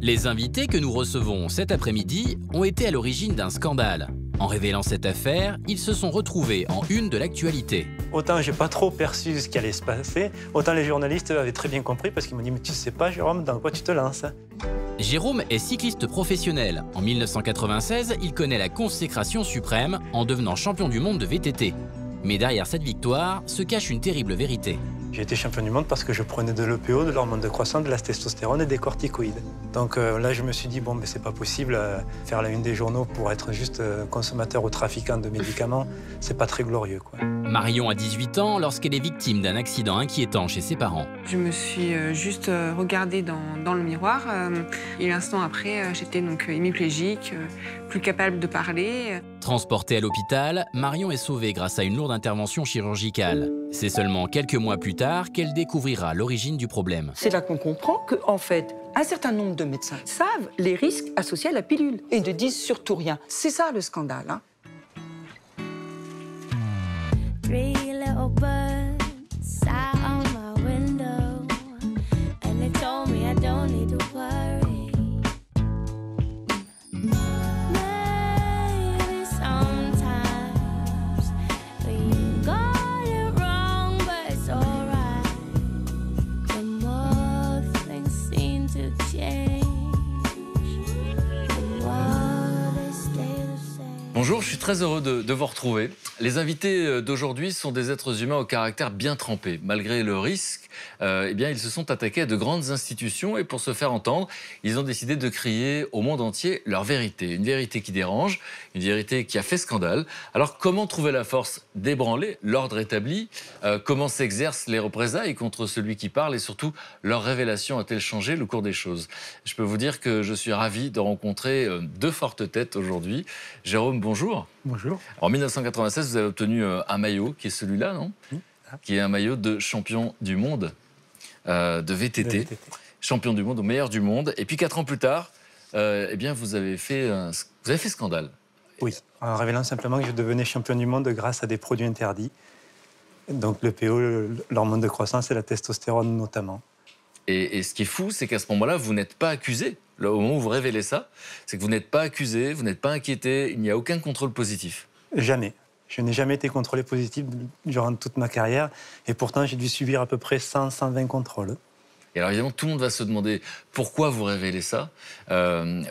Les invités que nous recevons cet après-midi ont été à l'origine d'un scandale. En révélant cette affaire, ils se sont retrouvés en une de l'actualité. Autant j'ai pas trop perçu ce qui allait se passer, autant les journalistes avaient très bien compris parce qu'ils m'ont dit « Mais tu sais pas, Jérôme, dans quoi tu te lances ?» Jérôme est cycliste professionnel. En 1996, il connaît la consécration suprême en devenant champion du monde de VTT. Mais derrière cette victoire se cache une terrible vérité. J'ai été champion du monde parce que je prenais de l'EPO, de l'hormone de croissance, de la testostérone et des corticoïdes. Donc là, je me suis dit, bon, mais c'est pas possible, faire la une des journaux pour être juste consommateur ou trafiquant de médicaments, c'est pas très glorieux, quoi. Marion a 18 ans lorsqu'elle est victime d'un accident inquiétant chez ses parents. Je me suis juste regardée dans le miroir et l'instant après, j'étais donc hémiplégique, plus capable de parler. Transportée à l'hôpital, Marion est sauvée grâce à une lourde intervention chirurgicale. C'est seulement quelques mois plus tard qu'elle découvrira l'origine du problème. C'est là qu'on comprend qu'en fait, un certain nombre de médecins savent les risques associés à la pilule et ne disent surtout rien. C'est ça le scandale, hein. Three little birds sat on my window, and they told me I don't need to worry. Maybe sometimes we got it wrong, but it's alright. The more things seem to change, the more they stay the same. Bonjour, je suis très heureux de vous retrouver. Les invités d'aujourd'hui sont des êtres humains au caractère bien trempé. Malgré le risque, eh bien, ils se sont attaqués à de grandes institutions et pour se faire entendre, ils ont décidé de crier au monde entier leur vérité. Une vérité qui dérange, une vérité qui a fait scandale. Alors comment trouver la force d'ébranler l'ordre établi? Comment s'exercent les représailles contre celui qui parle et surtout leur révélation a-t-elle changé le cours des choses? Je peux vous dire que je suis ravi de rencontrer deux fortes têtes aujourd'hui. Jérôme, bonjour. Bonjour. En 1996, vous avez obtenu un maillot qui est celui-là, non? Oui. Qui est un maillot de champion du monde de VTT. Champion du monde, au meilleur du monde. Et puis 4 ans plus tard, eh bien, vous avez fait scandale. Oui, en révélant simplement que je devenais champion du monde grâce à des produits interdits. Donc l'EPO, l'hormone de croissance et la testostérone notamment. Et ce qui est fou, c'est qu'à ce moment-là, vous n'êtes pas accusé. Là, au moment où vous révélez ça, c'est que vous n'êtes pas accusé, vous n'êtes pas inquiété, il n'y a aucun contrôle positif. Jamais. Je n'ai jamais été contrôlé positif durant toute ma carrière. Et pourtant, j'ai dû subir à peu près 100-120 contrôles. Et alors évidemment, tout le monde va se demander pourquoi vous révélez ça,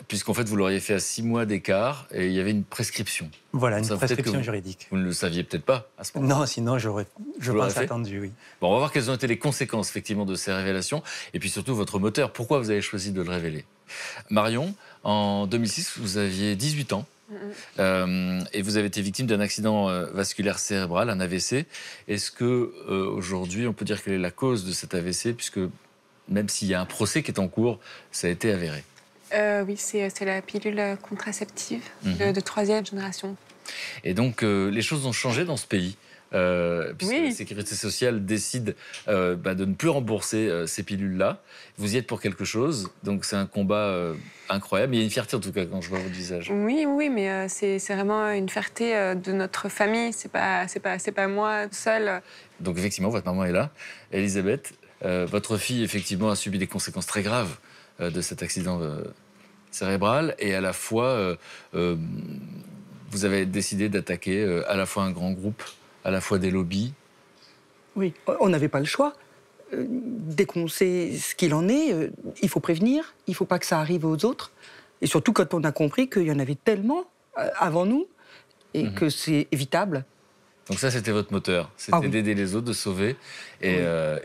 puisqu'en fait, vous l'auriez fait à 6 mois d'écart et il y avait une prescription. Voilà, une Ça, prescription juridique. Vous ne le saviez peut-être pas à ce moment-là. Non, sinon, je pense attendu, oui. Bon, on va voir quelles ont été les conséquences, effectivement, de ces révélations. Et puis surtout, votre moteur. Pourquoi vous avez choisi de le révéler? Marion, en 2006, vous aviez 18 ans. Et vous avez été victime d'un accident vasculaire cérébral, un AVC. Est-ce que aujourd'hui, on peut dire quelle est la cause de cet AVC, puisque même s'il y a un procès qui est en cours, ça a été avéré? Oui, c'est la pilule contraceptive de 3e génération. Et donc, les choses ont changé dans ce pays. Puisque Oui. la sécurité sociale décide de ne plus rembourser ces pilules-là. Vous y êtes pour quelque chose, donc c'est un combat incroyable. Il y a une fierté en tout cas quand je vois votre visage. Oui, mais c'est vraiment une fierté de notre famille. C'est pas moi seule. Donc effectivement, votre maman est là, Elisabeth. Votre fille effectivement a subi des conséquences très graves de cet accident cérébral, et à la fois vous avez décidé d'attaquer à la fois un grand groupe, à la fois des lobbies. Oui, on n'avait pas le choix. Dès qu'on sait ce qu'il en est, il faut prévenir, il ne faut pas que ça arrive aux autres. Et surtout quand on a compris qu'il y en avait tellement avant nous et que c'est évitable. Donc ça, c'était votre moteur, c'était d'aider les autres, de sauver. Et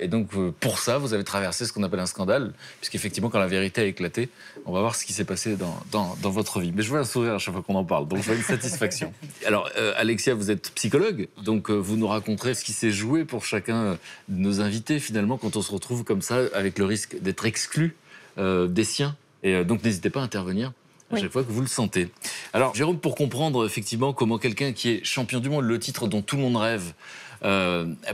donc, pour ça, vous avez traversé ce qu'on appelle un scandale, puisqu'effectivement, quand la vérité a éclaté, on va voir ce qui s'est passé dans votre vie. Mais je vois un sourire à chaque fois qu'on en parle, donc je vois une satisfaction. Alors, Alexia, vous êtes psychologue, donc vous nous raconterez ce qui s'est joué pour chacun de nos invités, finalement, quand on se retrouve comme ça, avec le risque d'être exclu des siens. Et donc, n'hésitez pas à intervenir à chaque fois que vous le sentez. Alors, Jérôme, pour comprendre effectivement comment quelqu'un qui est champion du monde, le titre dont tout le monde rêve,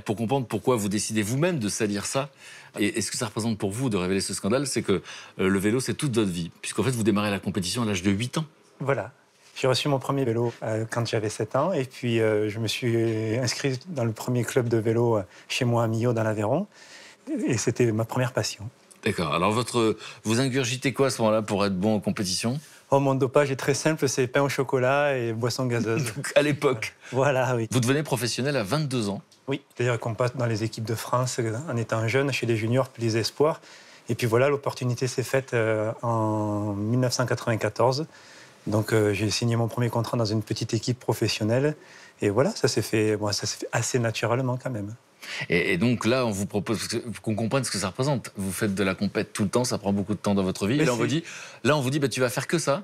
pour comprendre pourquoi vous décidez vous-même de salir ça, et ce que ça représente pour vous de révéler ce scandale, c'est que le vélo, c'est toute votre vie, puisqu'en fait, vous démarrez la compétition à l'âge de 8 ans. Voilà. J'ai reçu mon premier vélo quand j'avais 7 ans, et puis je me suis inscrit dans le premier club de vélo chez moi à Millau, dans l'Aveyron, et c'était ma première passion. D'accord. Alors, vous ingurgitez quoi à ce moment-là pour être bon en compétition? Oh, mon dopage est très simple, c'est pain au chocolat et boisson gazeuse. À l'époque. Voilà, oui. Vous devenez professionnel à 22 ans. Oui, c'est-à-dire qu'on passe dans les équipes de France en étant jeune, chez les juniors puis les espoirs. Et puis voilà, l'opportunité s'est faite en 1994. Donc j'ai signé mon premier contrat dans une petite équipe professionnelle. Et voilà, ça s'est fait assez naturellement quand même. Et donc là, on vous propose qu'on comprenne ce que ça représente. Vous faites de la compète tout le temps, ça prend beaucoup de temps dans votre vie. Et là, on vous dit, bah, tu vas faire que ça.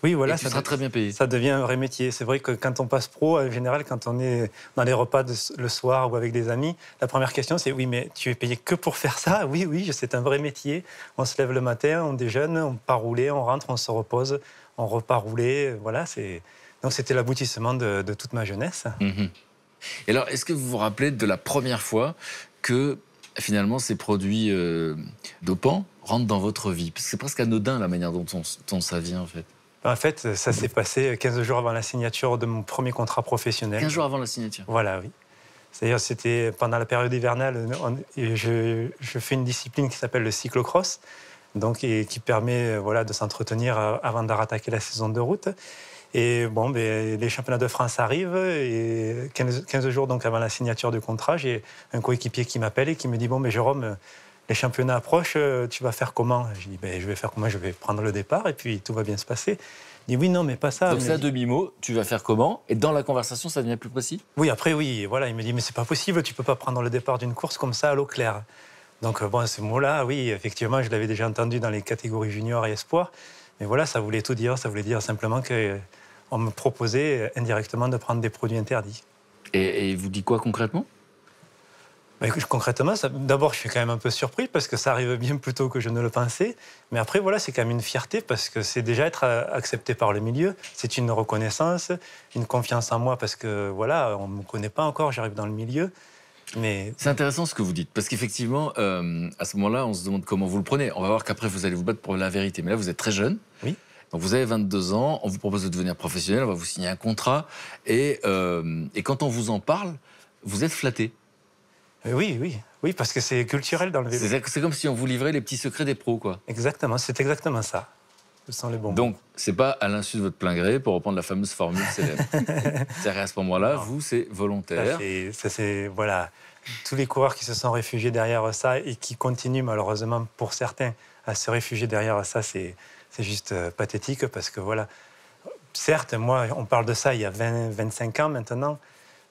Oui, voilà, et tu seras très bien payé. Ça devient un vrai métier. C'est vrai que quand on passe pro, en général, quand on est dans les repas le soir ou avec des amis, la première question c'est oui, mais tu es payé que pour faire ça? Oui, oui, c'est un vrai métier. On se lève le matin, on déjeune, on part rouler, on rentre, on se repose, on repart rouler. Voilà, donc c'était l'aboutissement de toute ma jeunesse. Mm-hmm. Et alors, est-ce que vous vous rappelez de la première fois que finalement ces produits dopants rentrent dans votre vie? Parce que c'est presque anodin la manière dont ça vient en fait. En fait, ça s'est passé 15 jours avant la signature de mon premier contrat professionnel. 15 jours avant la signature? Voilà, oui. C'est-à-dire, c'était pendant la période hivernale. Je fais une discipline qui s'appelle le cyclocross, donc, et qui permet de s'entretenir avant de rattaquer la saison de route. Et bon, les championnats de France arrivent, et 15 jours donc avant la signature du contrat, j'ai un coéquipier qui m'appelle et qui me dit « Bon, mais Jérôme, les championnats approchent, tu vas faire comment ?» Je dis « Je vais faire comment? Je vais prendre le départ et puis tout va bien se passer. » Il dit « Oui, non, mais pas ça. » Donc c'est à demi-mot, tu vas faire comment? Et dans la conversation, ça devient plus précis? Oui, après, oui. Voilà, il me dit « Mais c'est pas possible, tu peux pas prendre le départ d'une course comme ça à l'eau claire. » Donc bon, ce mot-là, oui, effectivement, je l'avais déjà entendu dans les catégories juniors et espoirs. Mais voilà, ça voulait tout dire. Ça voulait dire simplement qu'on me proposait indirectement de prendre des produits interdits. Et il vous dit quoi concrètement? Concrètement, d'abord, je suis quand même un peu surpris parce que ça arrive bien plus tôt que je ne le pensais. Mais après, voilà, c'est quand même une fierté parce que c'est déjà être accepté par le milieu. C'est une reconnaissance, une confiance en moi parce que, voilà, on ne me connaît pas encore, j'arrive dans le milieu. Mais... C'est intéressant ce que vous dites, parce qu'effectivement, à ce moment-là, on se demande comment vous le prenez. On va voir qu'après, vous allez vous battre pour la vérité. Mais là, vous êtes très jeune. Oui. Donc vous avez 22 ans, on vous propose de devenir professionnel, on va vous signer un contrat. Et quand on vous en parle, vous êtes flatté. Oui, parce que c'est culturel dans le vélo. C'est comme si on vous livrait les petits secrets des pros, quoi. Exactement, c'est exactement ça. Ce sont les bons. Donc, c'est pas à l'insu de votre plein gré, pour reprendre la fameuse formule célèbre. C'est-à-dire à ce moment-là, vous, c'est volontaire. Voilà, tous les coureurs qui se sont réfugiés derrière ça et qui continuent malheureusement pour certains à se réfugier derrière ça, c'est juste pathétique parce que voilà, certes, moi, on parle de ça il y a 25 ans maintenant,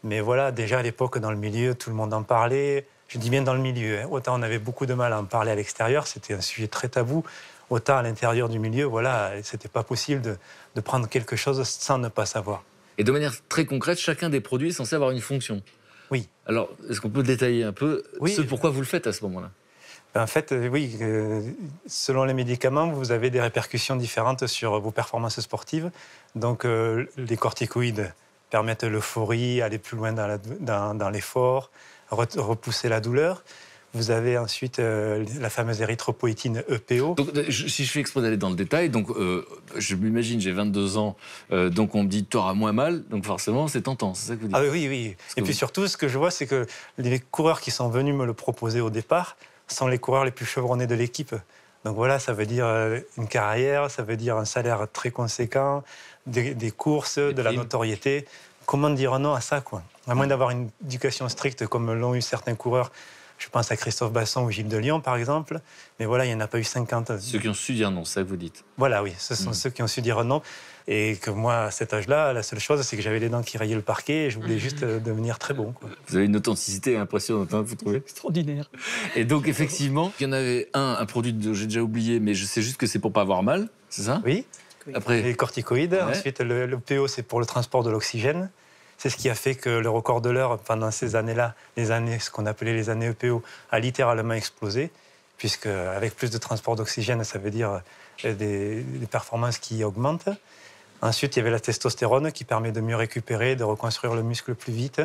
mais voilà, déjà à l'époque dans le milieu, tout le monde en parlait. Je dis bien dans le milieu, hein. Autant on avait beaucoup de mal à en parler à l'extérieur, c'était un sujet très tabou. Autant à l'intérieur du milieu, voilà, c'était pas possible de prendre quelque chose sans ne pas savoir. Et de manière très concrète, chacun des produits est censé avoir une fonction. Oui. Alors, est-ce qu'on peut détailler un peu ce pourquoi vous le faites à ce moment-là? En fait, oui, selon les médicaments, vous avez des répercussions différentes sur vos performances sportives. Donc, les corticoïdes permettent l'euphorie, aller plus loin dans l'effort, repousser la douleur. Vous avez ensuite la fameuse érythropoïétine EPO. Donc, si je fais exprès d'aller dans le détail, donc, je m'imagine, j'ai 22 ans, donc on me dit tu auras moins mal, donc forcément c'est tentant, c'est ça que vous dites? Ah oui. Et puis surtout, ce que je vois, c'est que les coureurs qui sont venus me le proposer au départ sont les coureurs les plus chevronnés de l'équipe. Donc voilà, ça veut dire une carrière, ça veut dire un salaire très conséquent, des courses, de la notoriété. Comment dire non à ça, quoi? À moins d'avoir une éducation stricte comme l'ont eu certains coureurs. Je pense à Christophe Basson ou Gilles de Lyon, par exemple. Mais voilà, il n'y en a pas eu 50. Ceux qui ont su dire non, c'est ça que vous dites? Voilà, oui, ce sont ceux qui ont su dire non. Et que moi, à cet âge-là, la seule chose, c'est que j'avais les dents qui rayaient le parquet et je voulais juste devenir très bon, quoi. Vous avez une authenticité impressionnante, hein, vous trouvez? Extraordinaire. Et donc, effectivement, il y en avait un produit que j'ai déjà oublié, mais je sais juste que c'est pour pas avoir mal, c'est ça? Oui. Après, les corticoïdes. Ouais. Ensuite, le PO, c'est pour le transport de l'oxygène. C'est ce qui a fait que le record de l'heure, pendant ces années-là, ce qu'on appelait les années EPO, a littéralement explosé, puisque avec plus de transport d'oxygène, ça veut dire des performances qui augmentent. Ensuite, il y avait la testostérone qui permet de mieux récupérer, de reconstruire le muscle plus vite.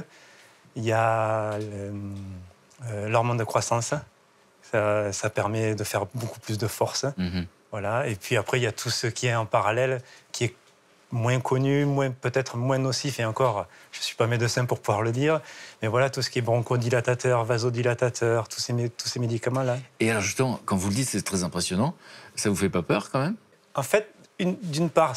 Il y a l'hormone de croissance. Ça permet de faire beaucoup plus de force. Voilà. Et puis après, il y a tout ce qui est en parallèle, qui est moins connu, peut-être moins nocif, et encore, je ne suis pas médecin pour pouvoir le dire, mais voilà, tout ce qui est bronchodilatateur, vasodilatateur, tous ces médicaments-là. Et alors justement, quand vous le dites, c'est très impressionnant, ça vous fait pas peur quand même? En fait, d'une part,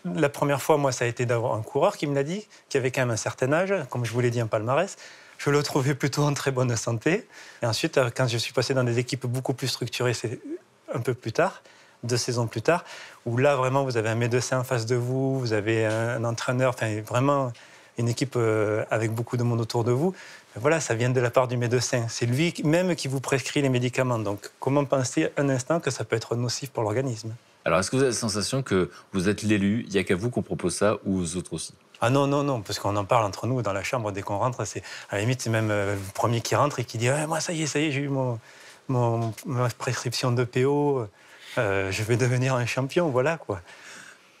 la première fois, moi, ça a été d'avoir un coureur qui me l'a dit, qui avait quand même un certain âge, comme je vous l'ai dit, un palmarès. Je le trouvais plutôt en très bonne santé. Et ensuite, quand je suis passé dans des équipes beaucoup plus structurées, c'est un peu plus tard, 2 saisons plus tard, où là, vraiment, vous avez un médecin en face de vous, vous avez un entraîneur, enfin, vraiment une équipe avec beaucoup de monde autour de vous. Et voilà, ça vient de la part du médecin. C'est lui même qui vous prescrit les médicaments. Donc, comment penser un instant que ça peut être nocif pour l'organisme? Alors, est-ce que vous avez la sensation que vous êtes l'élu, il n'y a qu'à vous qu'on propose ça, ou aux autres aussi? Ah non, non, non, parce qu'on en parle entre nous dans la chambre dès qu'on rentre. À la limite, c'est même le premier qui rentre et qui dit moi, ça y est, j'ai eu ma prescription de PO, je vais devenir un champion, voilà quoi.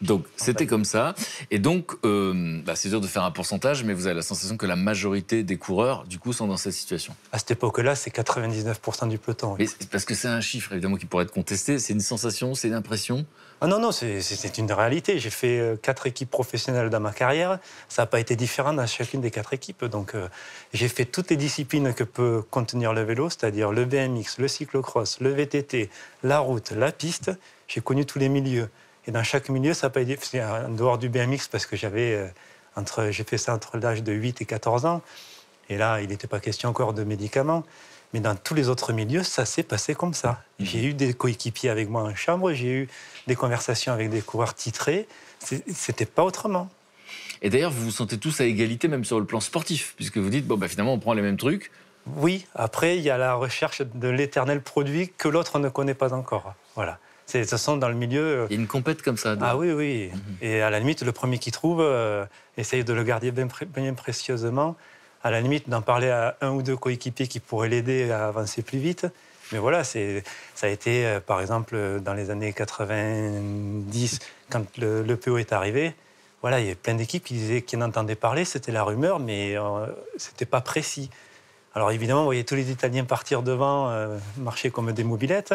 Donc, c'était comme ça. Et donc, c'est dur de faire un pourcentage, mais vous avez la sensation que la majorité des coureurs, du coup, sont dans cette situation. À cette époque-là, c'est 99% du peloton. Oui. Mais parce que c'est un chiffre, évidemment, qui pourrait être contesté. C'est une sensation, c'est une impression? Ah non, non, c'est une réalité. J'ai fait 4 équipes professionnelles dans ma carrière. Ça n'a pas été différent dans chacune des 4 équipes. Donc, j'ai fait toutes les disciplines que peut contenir le vélo, c'est-à-dire le BMX, le cyclocross, le VTT, la route, la piste. J'ai connu tous les milieux. Et dans chaque milieu, ça n'a pas été... C'est en dehors du BMX, parce que j'ai fait ça entre l'âge de 8 et 14 ans. Et là, il n'était pas question encore de médicaments. Mais dans tous les autres milieux, ça s'est passé comme ça. J'ai eu des coéquipiers avec moi en chambre, j'ai eu des conversations avec des coureurs titrés. C'était pas autrement. Et d'ailleurs, vous vous sentez tous à égalité, même sur le plan sportif, puisque vous dites, finalement, on prend les mêmes trucs. Oui, après, il y a la recherche de l'éternel produit que l'autre ne connaît pas encore. Voilà. De toute façon, dans le milieu... Il y a une compète comme ça. Ah oui, oui. Et à la limite, le premier qui trouve, essaye de le garder bien précieusement. À la limite, d'en parler à 1 ou 2 coéquipiers qui pourraient l'aider à avancer plus vite. Mais voilà, ça a été, par exemple, dans les années 90, quand le PO est arrivé, voilà, il y avait plein d'équipes qui en entendaient parler, c'était la rumeur, mais c'était pas précis. Alors évidemment, vous voyez tous les Italiens partir devant, marcher comme des mobylettes,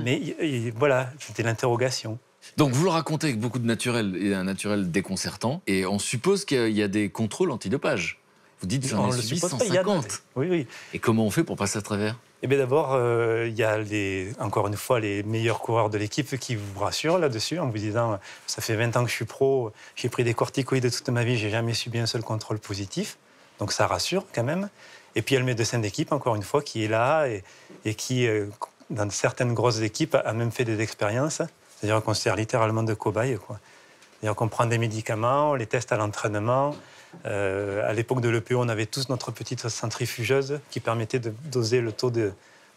mais voilà, c'était l'interrogation. Donc vous le racontez avec beaucoup de naturel et un naturel déconcertant, et on suppose qu'il y a des contrôles antidopage. Vous dites j'en ai subi 150. Oui, oui. Et comment on fait pour passer à travers? Eh bien d'abord, il y a encore une fois les meilleurs coureurs de l'équipe qui vous rassurent là-dessus en vous disant ça fait 20 ans que je suis pro, j'ai pris des corticoïdes toute ma vie, j'ai jamais subi un seul contrôle positif. Donc ça rassure quand même. Et puis il y a le médecin d'équipe, encore une fois, qui est là et qui, dans certaines grosses équipes, a même fait des expériences. C'est-à-dire qu'on sert littéralement de cobaye, quoi. C'est-à-dire qu'on prend des médicaments, on les teste à l'entraînement. À l'époque de l'EPO, on avait tous notre petite centrifugeuse qui permettait de doser le taux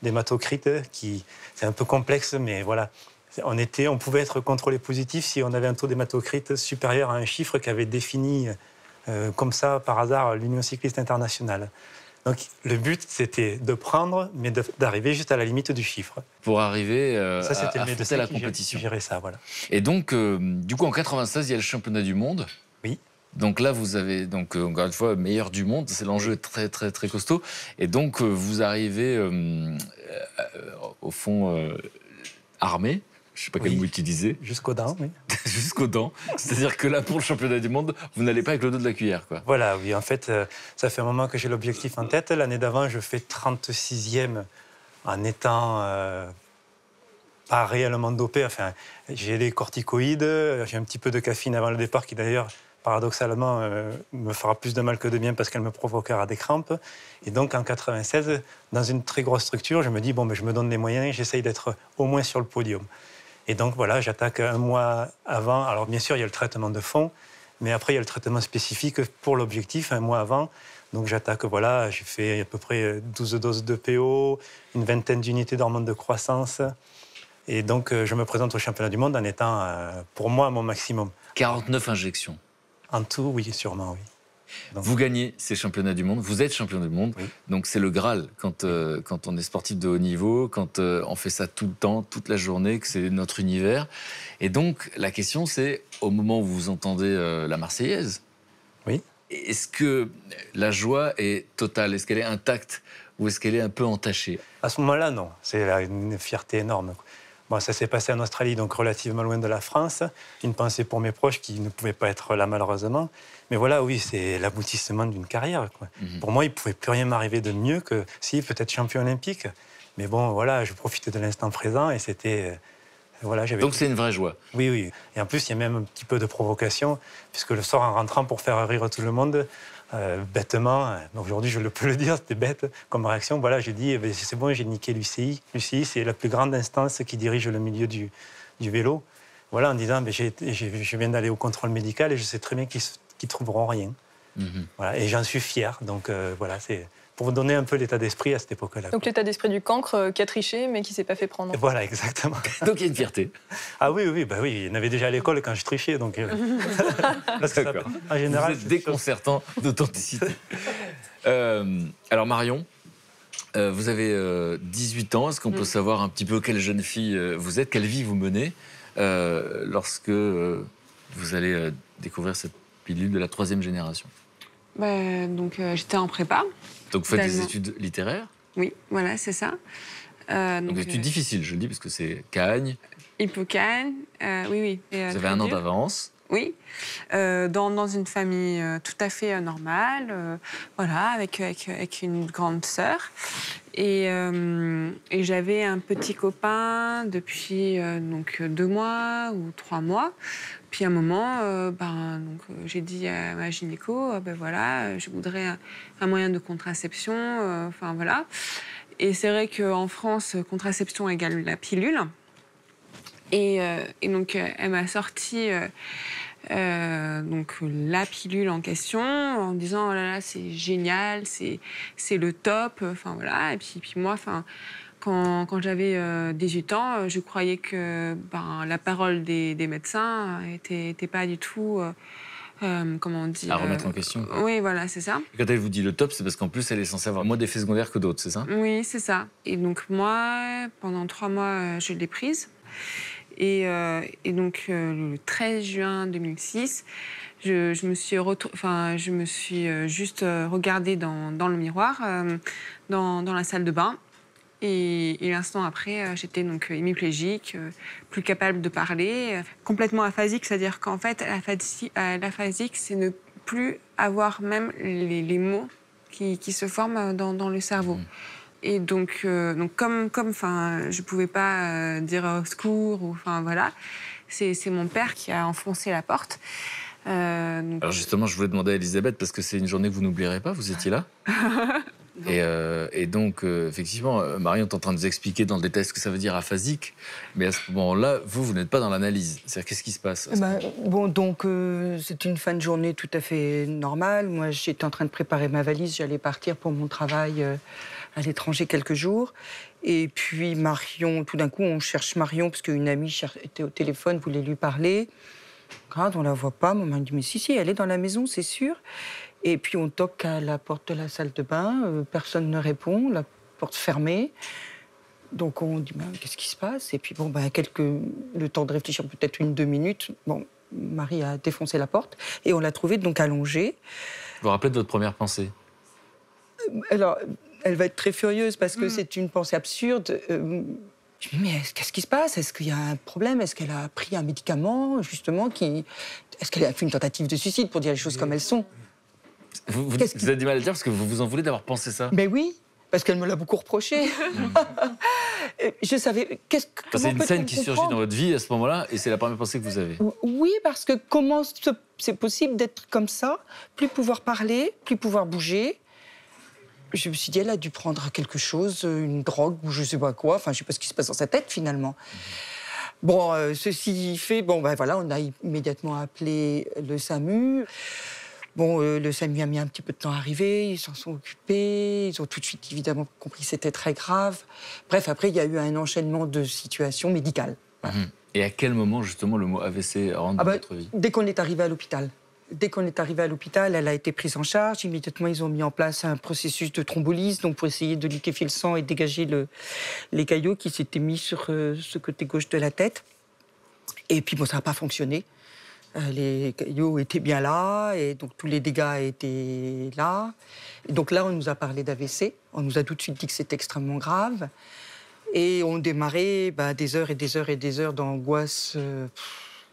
d'hématocrite. C'est un peu complexe, mais voilà. On pouvait être contrôlé positif si on avait un taux d'hématocrite supérieur à un chiffre qu'avait défini comme ça, par hasard, l'Union cycliste internationale. Donc le but, c'était de prendre, mais d'arriver juste à la limite du chiffre. Pour arriver ça, c'était à le affronter la qui compétition. gérait ça, voilà. Et donc, du coup, en 96, il y a le championnat du monde. Oui. Donc là, vous avez, encore une fois, meilleur du monde. C'est l'enjeu très, très, très costaud. Et donc, vous arrivez, au fond, armé. Je ne sais pas quel mot utiliser. Jusqu'aux dents, oui. Jusqu'aux dents. C'est-à-dire que là, pour le championnat du monde, vous n'allez pas avec le dos de la cuillère, quoi. Voilà, oui. En fait, ça fait un moment que j'ai l'objectif en tête. L'année d'avant, je fais 36e en étant pas réellement dopé. Enfin, j'ai les corticoïdes, j'ai un petit peu de caféine avant le départ qui, d'ailleurs, paradoxalement, me fera plus de mal que de bien parce qu'elle me provoquera des crampes. Et donc, en 96, dans une très grosse structure, je me dis, je me donne les moyens et j'essaye d'être au moins sur le podium. Et donc, voilà, j'attaque un mois avant. Alors, bien sûr, il y a le traitement de fond, mais après, il y a le traitement spécifique pour l'objectif, un mois avant. Donc, j'attaque, voilà, j'ai fait à peu près 12 doses de PO, une vingtaine d'unités d'hormones de croissance. Et donc, je me présente au championnat du monde en étant, pour moi, à mon maximum. 49 injections. En tout, oui, sûrement, oui. Donc, vous gagnez ces championnats du monde, vous êtes champion du monde, oui. Donc c'est le Graal quand on est sportif de haut niveau, quand on fait ça tout le temps, toute la journée, que c'est notre univers. Et donc la question c'est, au moment où vous entendez la Marseillaise, oui. Est-ce que la joie est totale, est-ce qu'elle est intacte ou est-ce qu'elle est un peu entachée? À ce moment-là, non, c'est une fierté énorme. Bon, ça s'est passé en Australie, donc relativement loin de la France. Une pensée pour mes proches qui ne pouvaient pas être là, malheureusement. Mais voilà, oui, c'est l'aboutissement d'une carrière, quoi. Pour moi, il ne pouvait plus rien m'arriver de mieux que, si, peut-être champion olympique. Mais bon, voilà, je profitais de l'instant présent et c'était... Voilà, donc c'est une vraie joie. Oui, oui. Et en plus, il y a même un petit peu de provocation, puisque le soir, en rentrant pour faire rire tout le monde, bêtement, aujourd'hui je peux le dire, c'était bête comme réaction, voilà, j'ai dit, c'est bon, j'ai niqué l'UCI. L'UCI, c'est la plus grande instance qui dirige le milieu du vélo. Voilà, en disant, je viens d'aller au contrôle médical et je sais très bien qu'ils ne trouveront rien. Voilà, et j'en suis fier. Donc voilà, c'est... pour vous donner un peu l'état d'esprit à cette époque-là. Donc l'état d'esprit du cancre qui a triché, mais qui ne s'est pas fait prendre. Voilà, exactement. Donc il y a une fierté. Ah oui, oui, bah oui, il y en avait déjà à l'école quand je trichais. Donc, en général, vous êtes déconcertant d'authenticité. Alors Marion, vous avez 18 ans. Est-ce qu'on peut savoir un petit peu quelle jeune fille vous êtes, quelle vie vous menez lorsque vous allez découvrir cette pilule de la 3e génération? Donc j'étais en prépa. Donc vous faites des études littéraires? Oui, voilà, c'est ça. Donc des études difficiles, je le dis, parce que c'est Cagnes. Hippo-Cagnes, oui. Vous avez un an d'avance? Oui, dans une famille tout à fait normale, voilà, avec une grande sœur. Et j'avais un petit copain depuis donc 2 mois ou 3 mois. Puis à un moment, j'ai dit à ma gynéco, voilà, je voudrais un moyen de contraception, enfin voilà. Et c'est vrai qu'en France, contraception égale la pilule. Et donc elle m'a sorti donc la pilule en question en disant oh là là, c'est génial, c'est le top, enfin voilà. Et puis moi, enfin. Quand j'avais 18 ans, je croyais que la parole des médecins était pas du tout, comment on dit... À remettre en question. Oui, voilà, c'est ça. Et quand elle vous dit le top, c'est parce qu'en plus, elle est censée avoir moins d'effets secondaires que d'autres, c'est ça? Oui, c'est ça. Et donc moi, pendant 3 mois, je l'ai prise. Et donc, le 13 juin 2006, je me suis juste regardée dans le miroir, dans la salle de bain. Et l'instant après, j'étais donc hémiplégique, plus capable de parler, complètement aphasique, c'est-à-dire qu'en fait, l'aphasique, c'est ne plus avoir même les mots qui se forment dans le cerveau. Et donc comme je pouvais pas dire au secours, ou enfin voilà, c'est mon père qui a enfoncé la porte. Alors justement, je voulais demander à Elisabeth, parce que c'est une journée que vous n'oublierez pas, vous étiez là. Et donc, effectivement, Marion est en train de nous expliquer dans le détail ce que ça veut dire aphasique. Mais à ce moment-là, vous n'êtes pas dans l'analyse. C'est-à-dire, qu'est-ce qui se passe? C'est une fin de journée tout à fait normale. Moi, j'étais en train de préparer ma valise. J'allais partir pour mon travail à l'étranger quelques jours. Et puis Marion, tout d'un coup, on cherche Marion, parce qu'une amie était au téléphone, voulait lui parler. Quand on la voit pas, mon mari dit « Mais si, elle est dans la maison, c'est sûr ». Et puis on toque à la porte de la salle de bain, personne ne répond, la porte fermée. Donc on dit qu'est-ce qui se passe? Et puis le temps de réfléchir, peut-être 1-2 minutes. Bon, Marie a défoncé la porte et on l'a trouvée donc allongée. Vous vous rappelez de votre première pensée? Alors, elle va être très furieuse parce que c'est une pensée absurde. Je me dis, mais qu'est-ce qui se passe? Est-ce qu'il y a un problème? Est-ce qu'elle a pris un médicament, justement, est-ce qu'elle a fait une tentative de suicide, pour dire les choses comme elles sont? Vous avez du mal à le dire parce que vous vous en voulez d'avoir pensé ça? Mais oui, parce qu'elle me l'a beaucoup reproché. Je savais... C'est une scène qui surgit dans votre vie à ce moment-là, et c'est la première pensée que vous avez. Oui, parce que comment c'est possible d'être comme ça, plus pouvoir parler, plus pouvoir bouger? Je me suis dit, elle a dû prendre quelque chose, une drogue ou je sais pas quoi. Enfin, je sais pas ce qui se passe dans sa tête, finalement. Bon, ceci fait, on a immédiatement appelé le SAMU. Bon, le SAMU a mis un petit peu de temps à arriver, ils s'en sont occupés, ils ont tout de suite évidemment compris que c'était très grave. Bref, après, il y a eu un enchaînement de situations médicales. Et à quel moment, justement, le mot AVC rentre dans votre vie? Dès qu'on est arrivé à l'hôpital. Dès qu'on est arrivé à l'hôpital, elle a été prise en charge. Immédiatement, ils ont mis en place un processus de thrombolyse, donc pour essayer de liquéfier le sang et dégager les caillots qui s'étaient mis sur ce côté gauche de la tête. Et puis, ça n'a pas fonctionné. Les caillots étaient bien là, et donc tous les dégâts étaient là. Et donc là, on nous a parlé d'AVC. On nous a tout de suite dit que c'était extrêmement grave. Et on démarrait des heures et des heures et des heures d'angoisse.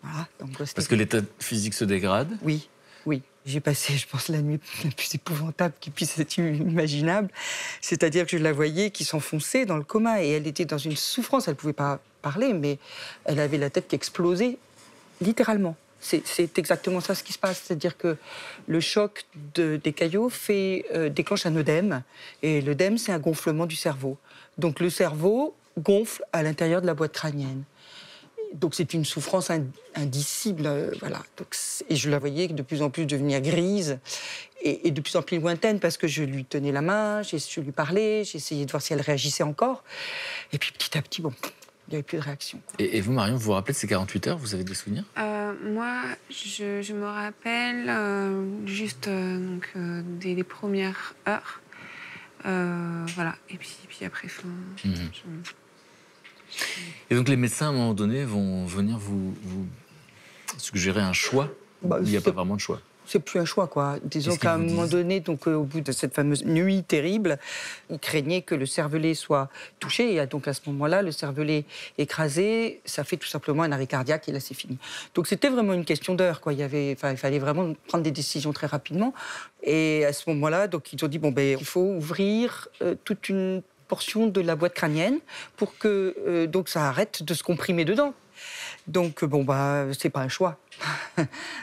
Voilà, d'angoisse. Parce que l'état physique se dégrade. Oui, oui. J'ai passé, je pense, la nuit la plus épouvantable qui puisse être imaginable. C'est-à-dire que je la voyais qui s'enfonçait dans le coma et elle était dans une souffrance. Elle ne pouvait pas parler, mais elle avait la tête qui explosait, littéralement. C'est exactement ça ce qui se passe. C'est-à-dire que le choc des caillots déclenche un œdème. Et l'œdème, c'est un gonflement du cerveau. Donc le cerveau gonfle à l'intérieur de la boîte crânienne. Donc c'est une souffrance indicible, voilà. Et je la voyais de plus en plus devenir grise et de plus en plus lointaine parce que je lui tenais la main, je lui parlais, j'essayais de voir si elle réagissait encore. Et puis petit à petit, bon, il n'y avait plus de réaction. Et vous, Marion, vous vous rappelez de ces 48 heures? Vous avez des souvenirs? Moi, je me rappelle juste dès les premières heures. Voilà. Et puis après, Et donc les médecins, à un moment donné, vont venir vous suggérer un choix où il n'y a pas vraiment de choix. C'est plus un choix, quoi. Disons qu'à un moment donné, au bout de cette fameuse nuit terrible, ils craignaient que le cervelet soit touché. Et donc à ce moment-là, le cervelet écrasé, ça fait tout simplement un arrêt cardiaque et là, c'est fini. Donc c'était vraiment une question d'heure, quoi. Il fallait vraiment prendre des décisions très rapidement. Et à ce moment-là, donc ils ont dit, il faut ouvrir toute une portion de la boîte crânienne pour que donc ça arrête de se comprimer dedans. Donc c'est pas un choix.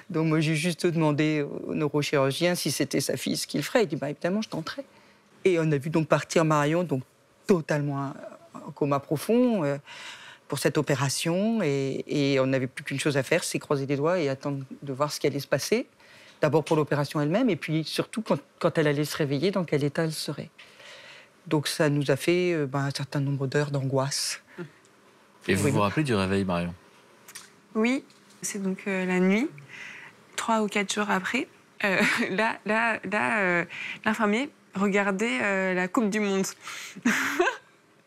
Donc moi j'ai juste demandé au neurochirurgien si c'était sa fille ce qu'il ferait. Il dit évidemment je tenterai. Et on a vu donc partir Marion donc totalement en coma profond pour cette opération et on n'avait plus qu'une chose à faire, c'est croiser les doigts et attendre de voir ce qui allait se passer. D'abord pour l'opération elle-même et puis surtout quand elle allait se réveiller, dans quel état elle serait. Donc ça nous a fait un certain nombre d'heures d'angoisse. Et vous vous rappelez du réveil, Marion? Oui, c'est donc la nuit, 3 ou 4 jours après. L'infirmier regardait la Coupe du Monde.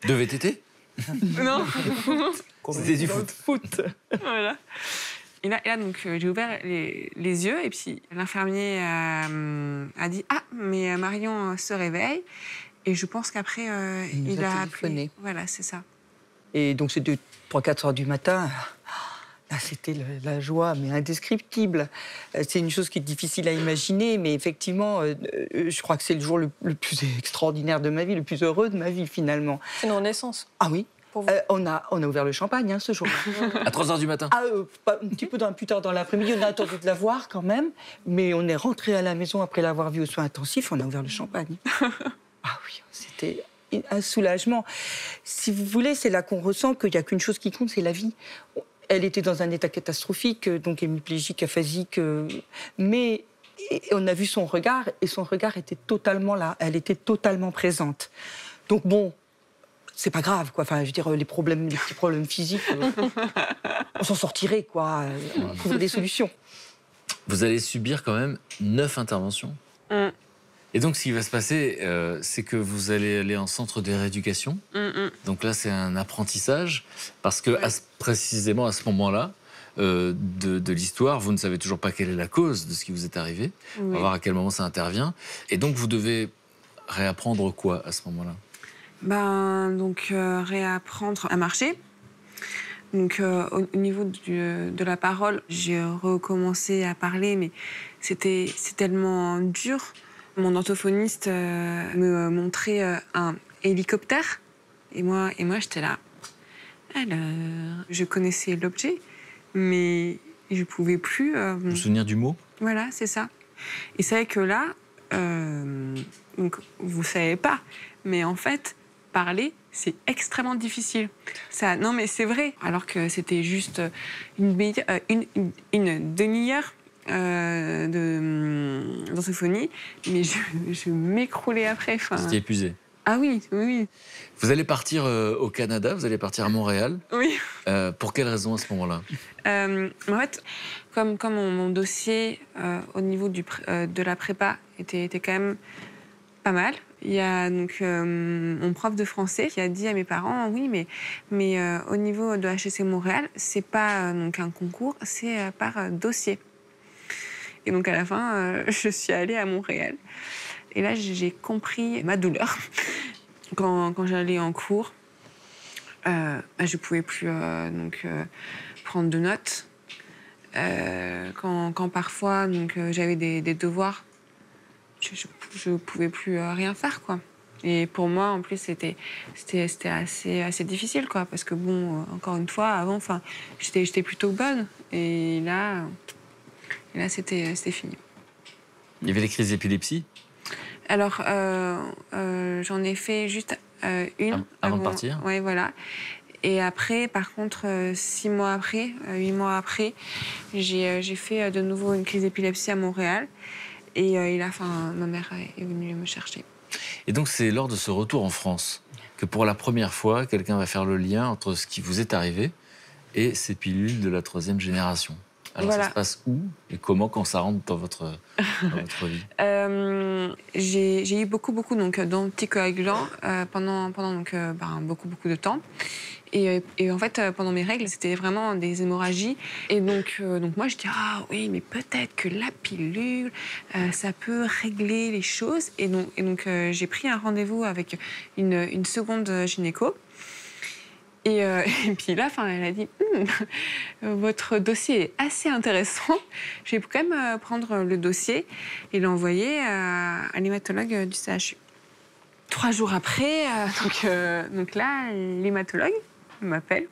De VTT? Non. C'était du foot. Voilà. Et là donc, j'ai ouvert les yeux et puis l'infirmier a dit « Ah, mais Marion se réveille ». Et je pense qu'après, il a téléphoné. Voilà, c'est ça. Et donc, c'était 3-4 heures du matin. Là, c'était la joie, mais indescriptible. C'est une chose qui est difficile à imaginer, mais effectivement, je crois que c'est le jour le plus extraordinaire de ma vie, le plus heureux de ma vie, finalement. C'est nos naissances. Ah oui. Pour vous. On a ouvert le champagne, ce jour-là. À 3 heures du matin? Un petit peu plus tard dans l'après-midi, on a attendu de la voir quand même, mais on est rentré à la maison après l'avoir vue aux soins intensifs, on a ouvert le champagne. Ah oui, c'était un soulagement. Si vous voulez, c'est là qu'on ressent qu'il n'y a qu'une chose qui compte, c'est la vie. Elle était dans un état catastrophique, donc hémiplégique, aphasique, mais on a vu son regard, et son regard était totalement là, elle était totalement présente. Donc c'est pas grave, quoi. Enfin, je veux dire, les petits problèmes physiques, on s'en sortirait, quoi. On trouverait des solutions. Vous allez subir quand même 9 interventions. Et donc, ce qui va se passer, c'est que vous allez aller en centre de rééducation. Donc là, c'est un apprentissage, parce que précisément à ce moment-là de l'histoire, vous ne savez toujours pas quelle est la cause de ce qui vous est arrivé. On va voir à quel moment ça intervient. Et donc, vous devez réapprendre quoi à ce moment-là? Réapprendre à marcher. Donc, au niveau de la parole, j'ai recommencé à parler, mais c'est tellement dur. Mon orthophoniste me montrait un hélicoptère. Et moi j'étais là. Alors, je connaissais l'objet, mais je ne pouvais plus... Vous souvenir du mot? Voilà, c'est ça. Et c'est vrai que là, donc, vous ne savez pas, mais en fait, parler, c'est extrêmement difficile. Non, mais c'est vrai. Alors que c'était juste une demi-heure d'orthophonie, mais je m'écroulais après. Vous étiez épuisé? Ah oui. Vous allez partir au Canada, vous allez partir à Montréal. Oui. Pour quelle raison à ce moment-là? En fait, comme mon dossier au niveau de la prépa était quand même pas mal, il y a donc mon prof de français qui a dit à mes parents, oui, mais au niveau de HEC Montréal, c'est pas donc un concours, c'est par dossier. Et donc à la fin, je suis allée à Montréal. Et là, j'ai compris ma douleur quand j'allais en cours. Je pouvais plus prendre de notes. Quand parfois j'avais des devoirs, je pouvais plus rien faire, quoi. Et pour moi, en plus, c'était assez difficile, quoi, parce que bon, encore une fois, avant, j'étais plutôt bonne, et là c'était fini. Il y avait les crises d'épilepsie? Alors, j'en ai fait juste une. Avant de partir? Oui, voilà. Et après, par contre, 8 mois après, j'ai fait de nouveau une crise d'épilepsie à Montréal. Et là, ma mère est venue me chercher. Et donc, c'est lors de ce retour en France que pour la première fois, quelqu'un va faire le lien entre ce qui vous est arrivé et ces pilules de la 3e génération. Alors, voilà. Ça se passe où et comment quand ça rentre dans votre vie? J'ai eu beaucoup d'anticoagulants pendant beaucoup de temps. Et en fait, pendant mes règles, c'était vraiment des hémorragies. Et donc moi, je dis, ah oui, mais peut-être que la pilule, ça peut régler les choses. Et donc j'ai pris un rendez-vous avec une seconde gynéco. Et puis là, elle a dit, votre dossier est assez intéressant. Je vais quand même prendre le dossier et l'envoyer à l'hématologue du CHU. 3 jours après, donc là, l'hématologue m'appelle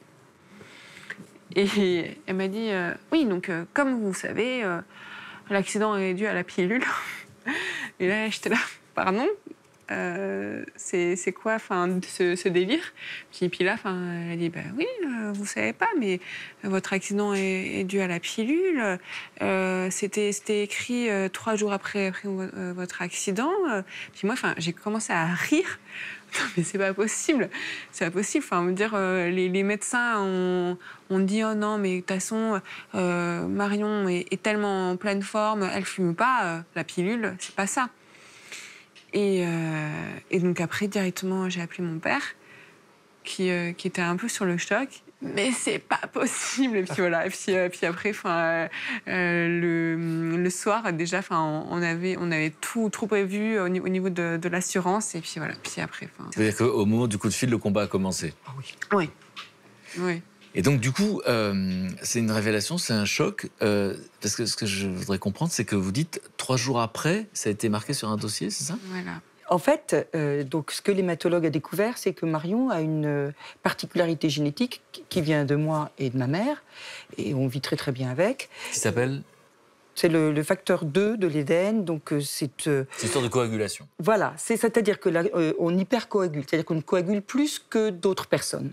et elle m'a dit, oui, donc comme vous savez, l'accident est dû à la pilule. Et là, j'étais là, pardon? C'est quoi ce délire? Puis là, elle a dit, oui, vous savez pas, mais votre accident est dû à la pilule. C'était écrit 3 jours après votre accident. Puis moi, j'ai commencé à rire. Mais c'est pas possible. C'est pas possible. Me dire, les médecins ont dit, oh non, mais de toute façon, Marion est tellement en pleine forme, elle fume pas, la pilule, c'est pas ça. Et donc après, directement, j'ai appelé mon père, qui était un peu sur le choc. Mais c'est pas possible. Et puis voilà. Et puis après, le soir, déjà, on avait tout prévu au niveau de l'assurance. Et puis voilà. Puis après, C'est-à-dire qu'au moment du coup de fil, le combat a commencé. Ah oui. Oui. Et donc, du coup, c'est une révélation, c'est un choc. Parce que ce que je voudrais comprendre, c'est que vous dites 3 jours après, ça a été marqué sur un dossier, c'est ça? Voilà. En fait, donc, ce que l'hématologue a découvert, c'est que Marion a une particularité génétique qui vient de moi et de ma mère, et on vit très très bien avec. Qui s'appelle? C'est le facteur 2 de l'ADN, donc c'est... C'est une sorte de coagulation. Voilà, c'est-à-dire que là, on hypercoagule, c'est-à-dire qu'on coagule plus que d'autres personnes.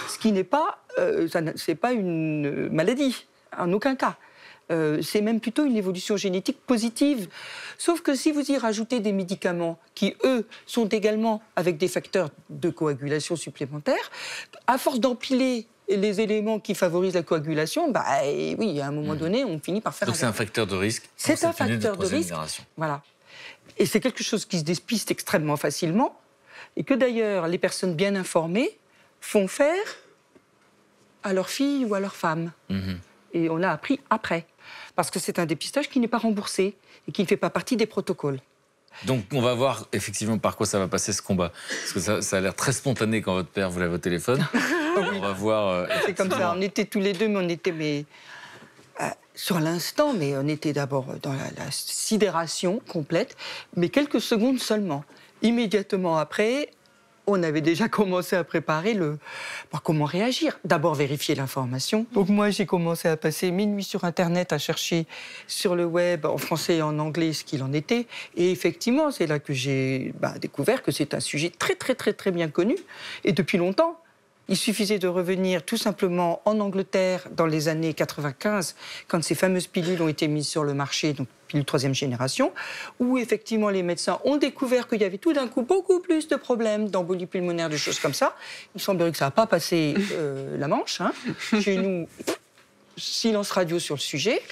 Ce qui n'est pas, c'est pas une maladie, en aucun cas. C'est même plutôt une évolution génétique positive. Sauf que si vous y rajoutez des médicaments qui, eux, sont également avec des facteurs de coagulation supplémentaires, à force d'empiler les éléments qui favorisent la coagulation, oui, à un moment donné, on finit par faire... Donc c'est un facteur de risque. C'est un facteur de risque. Voilà. Et c'est quelque chose qui se dépiste extrêmement facilement, et que d'ailleurs, les personnes bien informées font faire à leur fille ou à leur femme. Et on l'a appris après. Parce que c'est un dépistage qui n'est pas remboursé et qui ne fait pas partie des protocoles. Donc on va voir effectivement par quoi ça va passer ce combat. Parce que ça a l'air très spontané quand votre père vous l'a au téléphone. On va voir... C'est comme ça, on était tous les deux, mais on était sur l'instant, mais on était d'abord dans la sidération complète, mais quelques secondes seulement. Immédiatement après, on avait déjà commencé à préparer comment réagir. D'abord, vérifier l'information. Donc moi, j'ai commencé à passer mes nuits sur Internet, à chercher sur le web, en français et en anglais, ce qu'il en était. Et effectivement, c'est là que j'ai découvert que c'est un sujet très, très, très, très bien connu. Et depuis longtemps. Il suffisait de revenir tout simplement en Angleterre dans les années 95, quand ces fameuses pilules ont été mises sur le marché, donc pilules 3e génération, où effectivement les médecins ont découvert qu'il y avait tout d'un coup beaucoup plus de problèmes d'embolie pulmonaire, de choses comme ça. Il semblerait que ça n'a pas passé la Manche. Chez nous, silence radio sur le sujet,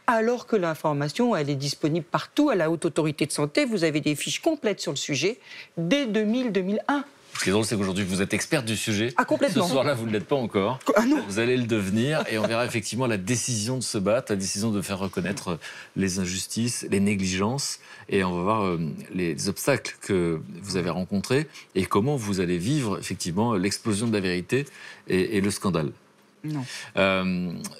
alors que l'information, elle est disponible partout à la Haute Autorité de Santé. Vous avez des fiches complètes sur le sujet dès 2000-2001. Ce qui est drôle, c'est qu'aujourd'hui, vous êtes experte du sujet. Ah, complètement. Ce soir-là, vous ne l'êtes pas encore. Ah non. Vous allez le devenir et on verra effectivement la décision de se battre, la décision de faire reconnaître les injustices, les négligences. Et on va voir les obstacles que vous avez rencontrés et comment vous allez vivre effectivement l'explosion de la vérité et le scandale. Non.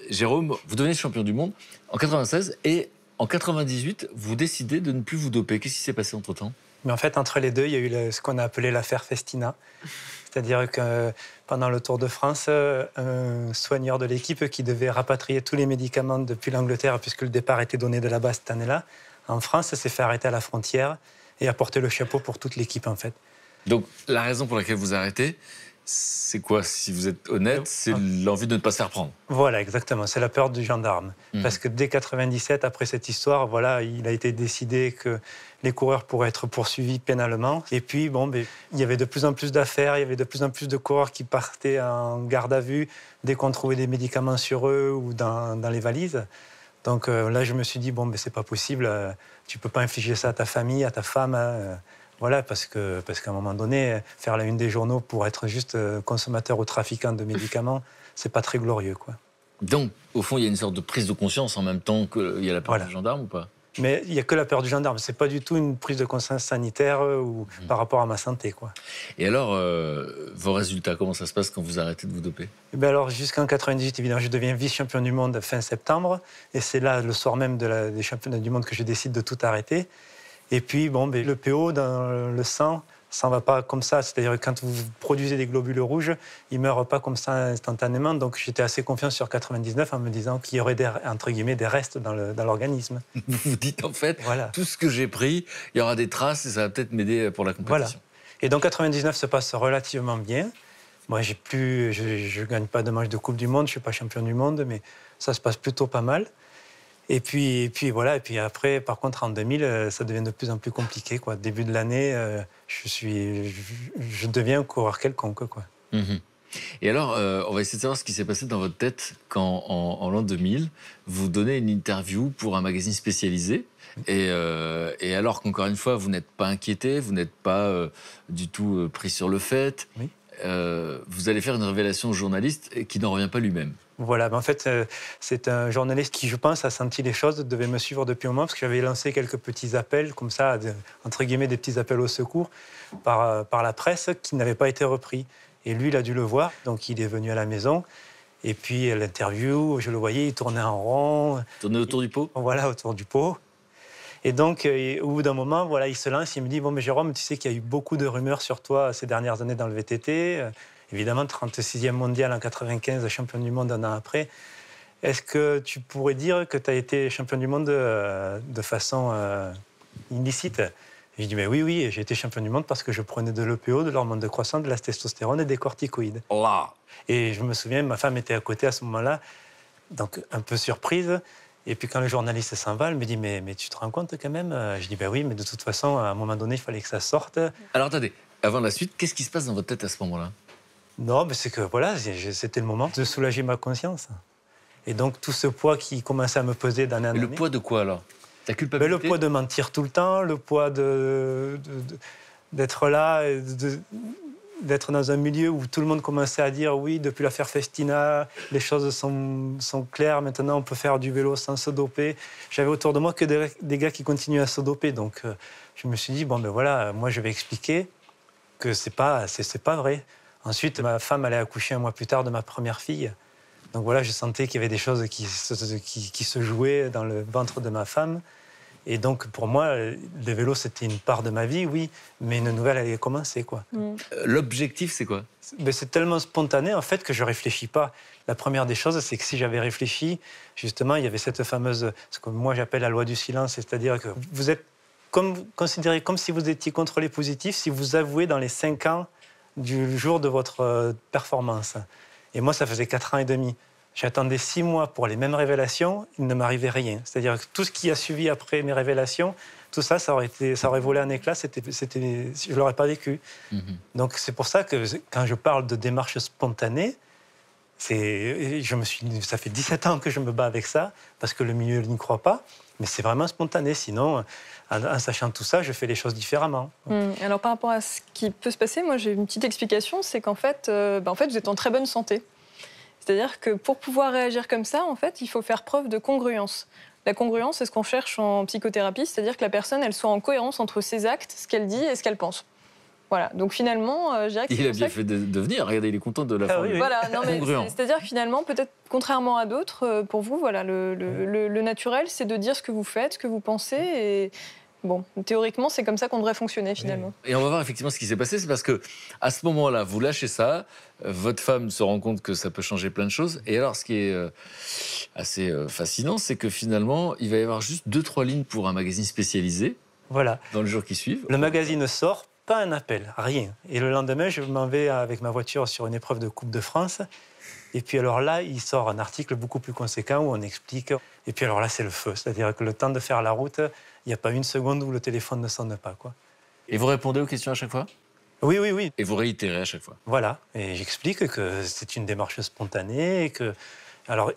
Jérôme, vous devenez champion du monde en 96 et en 98, vous décidez de ne plus vous doper. Qu'est-ce qui s'est passé entre-temps ? Mais en fait, entre les deux, il y a eu ce qu'on a appelé l'affaire Festina. C'est-à-dire que pendant le Tour de France, un soigneur de l'équipe qui devait rapatrier tous les médicaments depuis l'Angleterre, puisque le départ était donné de là-bas cette année-là, en France, s'est fait arrêter à la frontière et a porté le chapeau pour toute l'équipe, en fait. Donc, la raison pour laquelle vous arrêtez, c'est quoi, si vous êtes honnête? C'est l'envie de ne pas se faire prendre. Voilà, exactement. C'est la peur du gendarme. Parce que dès 97, après cette histoire, voilà, il a été décidé que les coureurs pourraient être poursuivis pénalement. Et puis, il y avait de plus en plus d'affaires, il y avait de plus en plus de coureurs qui partaient en garde à vue dès qu'on trouvait des médicaments sur eux ou dans les valises. Donc là, je me suis dit, c'est pas possible, tu peux pas infliger ça à ta famille, à ta femme. Voilà, parce qu'à un moment donné, faire la une des journaux pour être juste consommateur ou trafiquant de médicaments, c'est pas très glorieux, quoi. Donc, au fond, il y a une sorte de prise de conscience en même temps qu'il y a la peur du gendarme ou pas? Mais il n'y a que la peur du gendarme. C'est pas du tout une prise de conscience sanitaire ou par rapport à ma santé, quoi. Et alors, vos résultats, comment ça se passe quand vous arrêtez de vous doper? Alors, jusqu'en 98, évidemment, je deviens vice-champion du monde fin septembre. Et c'est là, le soir même des championnats du monde, que je décide de tout arrêter. Et puis, le PO dans le sang, ça ne va pas comme ça. C'est-à-dire que quand vous produisez des globules rouges, ils ne meurent pas comme ça instantanément. Donc, j'étais assez confiant sur 99 en me disant qu'il y aurait entre guillemets, des restes dans l'organisme. Vous vous dites, en fait, tout ce que j'ai pris, il y aura des traces et ça va peut-être m'aider pour la compétition. Voilà. Et donc, 99 se passe relativement bien. Moi, je ne gagne pas de match de Coupe du Monde, je ne suis pas champion du monde, mais ça se passe plutôt pas mal. Et puis voilà. Et puis après, par contre, en 2000, ça devient de plus en plus compliqué, quoi. Début de l'année, je deviens un coureur quelconque, quoi. Et alors, on va essayer de savoir ce qui s'est passé dans votre tête quand, en l'an 2000, vous donnez une interview pour un magazine spécialisé. Et alors qu'encore une fois, vous n'êtes pas inquiété, vous n'êtes pas du tout pris sur le fait, oui. Vous allez faire une révélation au journaliste qui n'en revient pas lui-même. Voilà, en fait, c'est un journaliste qui, je pense, a senti les choses, devait me suivre depuis un moment, parce que j'avais lancé quelques petits appels, comme ça, entre guillemets, des petits appels au secours, par la presse, qui n'avaient pas été repris. Et lui, il a dû le voir, donc il est venu à la maison. Et puis, l'interview, je le voyais, il tournait en rond. Tournait autour du pot? Voilà, autour du pot. Et donc, au bout d'un moment, voilà, il se lance, il me dit, mais Jérôme, tu sais qu'il y a eu beaucoup de rumeurs sur toi ces dernières années dans le VTT. Évidemment, 36e mondial en 95, champion du monde un an après. Est-ce que tu pourrais dire que tu as été champion du monde de façon illicite? Et je dis, mais oui, j'ai été champion du monde parce que je prenais de l'EPO, de l'hormone de croissance, de la testostérone et des corticoïdes. Là. Et je me souviens, ma femme était à côté à ce moment-là, donc un peu surprise. Et puis quand le journaliste s'en va, elle me dit, mais tu te rends compte quand même? Je dis, oui, mais de toute façon, à un moment donné, il fallait que ça sorte. Alors attendez, avant la suite, qu'est-ce qui se passe dans votre tête à ce moment-là? Non, mais c'est que voilà, c'était le moment de soulager ma conscience. Et donc tout ce poids qui commençait à me peser d'année en année. Le poids de quoi alors? La culpabilité? Le poids de mentir tout le temps, le poids d'être là, d'être dans un milieu où tout le monde commençait à dire oui, depuis l'affaire Festina, les choses sont claires, maintenant on peut faire du vélo sans se doper. J'avais autour de moi que des gars qui continuaient à se doper. Donc je me suis dit, voilà, moi je vais expliquer que c'est pas vrai. Ensuite, ma femme allait accoucher un mois plus tard de ma première fille. Donc voilà, je sentais qu'il y avait des choses qui se jouaient dans le ventre de ma femme. Et donc, pour moi, le vélo, c'était une part de ma vie, oui, mais une nouvelle allait commencer, quoi. L'objectif, c'est quoi? C'est tellement spontané, en fait, que je ne réfléchis pas. La première des choses, c'est que si j'avais réfléchi, justement, il y avait cette fameuse, ce que moi j'appelle la loi du silence, c'est-à-dire que vous êtes considéré comme si vous étiez contrôlé positif si vous avouez dans les 5 ans du jour de votre performance. Et moi, ça faisait 4 ans et demi. J'attendais 6 mois pour les mêmes révélations, il ne m'arrivait rien. C'est-à-dire que tout ce qui a suivi après mes révélations, tout ça, ça aurait volé en éclats, je ne l'aurais pas vécu. Donc c'est pour ça que quand je parle de démarche spontanée, Ça fait 17 ans que je me bats avec ça, parce que le milieu n'y croit pas, mais c'est vraiment spontané. Sinon, en sachant tout ça, je fais les choses différemment. Alors par rapport à ce qui peut se passer, moi j'ai une petite explication, c'est qu'en fait, vous êtes en très bonne santé. C'est-à-dire que pour pouvoir réagir comme ça, en fait, il faut faire preuve de congruence. La congruence, c'est ce qu'on cherche en psychothérapie, c'est-à-dire que la personne, elle soit en cohérence entre ses actes, ce qu'elle dit et ce qu'elle pense. Voilà, donc finalement, je dirais que il a bien fait de venir, regardez, il est content de la formule. Oui. Voilà, non, mais Congruent. c'est-à-dire que finalement, peut-être contrairement à d'autres, pour vous, voilà, le naturel, c'est de dire ce que vous faites, ce que vous pensez, et bon, théoriquement, c'est comme ça qu'on devrait fonctionner finalement. Et on va voir effectivement ce qui s'est passé, c'est parce que à ce moment-là, vous lâchez ça, votre femme se rend compte que ça peut changer plein de choses, et alors ce qui est assez fascinant, c'est que finalement, il va y avoir juste 2-3 lignes pour un magazine spécialisé, Voilà. dans le jour qui suit. Le magazine sort, pas un appel, rien. Et le lendemain, je m'en vais avec ma voiture sur une épreuve de Coupe de France. Et puis alors là, il sort un article beaucoup plus conséquent où on explique. Et puis alors là, c'est le feu. C'est-à-dire que le temps de faire la route, il n'y a pas une seconde où le téléphone ne sonne pas, quoi. Et vous répondez aux questions à chaque fois? Oui, oui, oui. Et vous réitérez à chaque fois? Voilà. Et j'explique que c'est une démarche spontanée et que... Alors,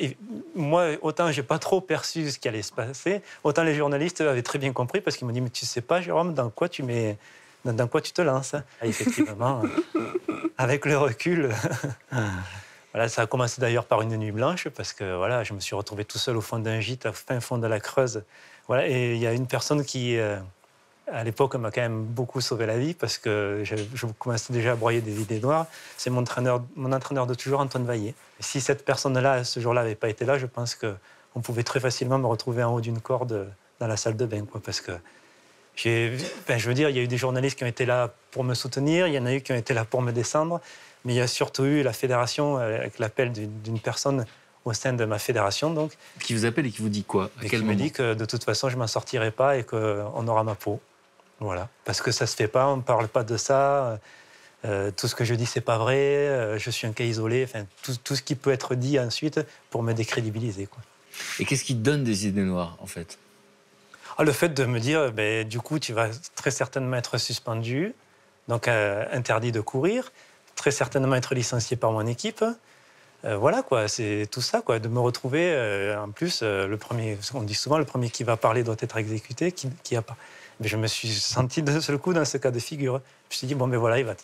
moi, autant j'ai pas trop perçu ce qui allait se passer, autant les journalistes avaient très bien compris parce qu'ils m'ont dit « Mais tu sais pas, Jérôme, dans quoi tu te lances ?» Et effectivement, avec le recul... Voilà, ça a commencé d'ailleurs par une nuit blanche parce que voilà, je me suis retrouvé tout seul au fond d'un gîte, au fin fond de la Creuse. Voilà, et il y a une personne qui, à l'époque, m'a quand même beaucoup sauvé la vie parce que je commençais déjà à broyer des idées noires. C'est mon entraîneur de toujours, Antoine Vaillet. Et si cette personne-là, ce jour-là, n'avait pas été là, je pense qu'on pouvait très facilement me retrouver en haut d'une corde dans la salle de bain, quoi, parce que je veux dire, il y a eu des journalistes qui ont été là pour me soutenir, il y en a eu qui ont été là pour me descendre. Mais il y a surtout eu la fédération, avec l'appel d'une personne au sein de ma fédération. Donc, qui vous appelle et qui vous dit quoi? À et quel qui moment? me dit que de toute façon, je ne m'en sortirai pas et qu'on aura ma peau. Voilà. Parce que ça ne se fait pas, on ne parle pas de ça. Tout ce que je dis, ce n'est pas vrai. Je suis un cas isolé. Enfin, tout ce qui peut être dit ensuite pour me décrédibiliser, quoi. Et qu'est-ce qui donne des idées noires, en fait? Le fait de me dire, du coup, tu vas très certainement être suspendu, donc interdit de courir, très certainement être licencié par mon équipe. Voilà, quoi, c'est tout ça, quoi, de me retrouver, en plus, on dit souvent, le premier qui va parler doit être exécuté, qui a pas. Mais je me suis senti d'un seul coup dans ce cas de figure. Je me suis dit, bon, voilà,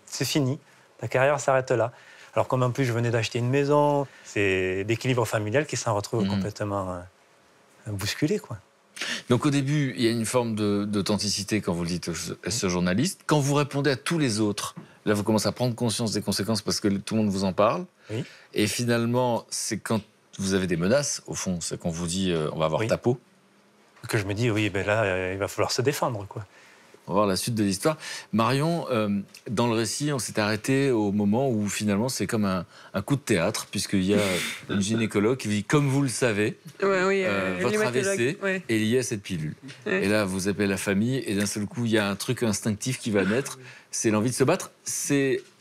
c'est fini, ta carrière s'arrête là. Alors comme en plus, je venais d'acheter une maison, c'est l'équilibre familial qui s'en retrouve complètement bousculé, quoi. Donc au début, il y a une forme d'authenticité quand vous le dites à ce journaliste. Quand vous répondez à tous les autres, là vous commencez à prendre conscience des conséquences parce que tout le monde vous en parle. Oui. Et finalement, c'est quand vous avez des menaces, au fond, c'est quand vous dit on va avoir ta peau. Que je me dis, oui, là, il va falloir se défendre, quoi. On va voir la suite de l'histoire. Marion, dans le récit, on s'est arrêté au moment où finalement c'est comme un coup de théâtre, puisqu'il y a une gynécologue qui vous dit, comme vous le savez, votre AVC est lié à cette pilule. Ouais. Et là, vous appelez la famille, et d'un seul coup, il y a un truc instinctif qui va naître, c'est l'envie de se battre.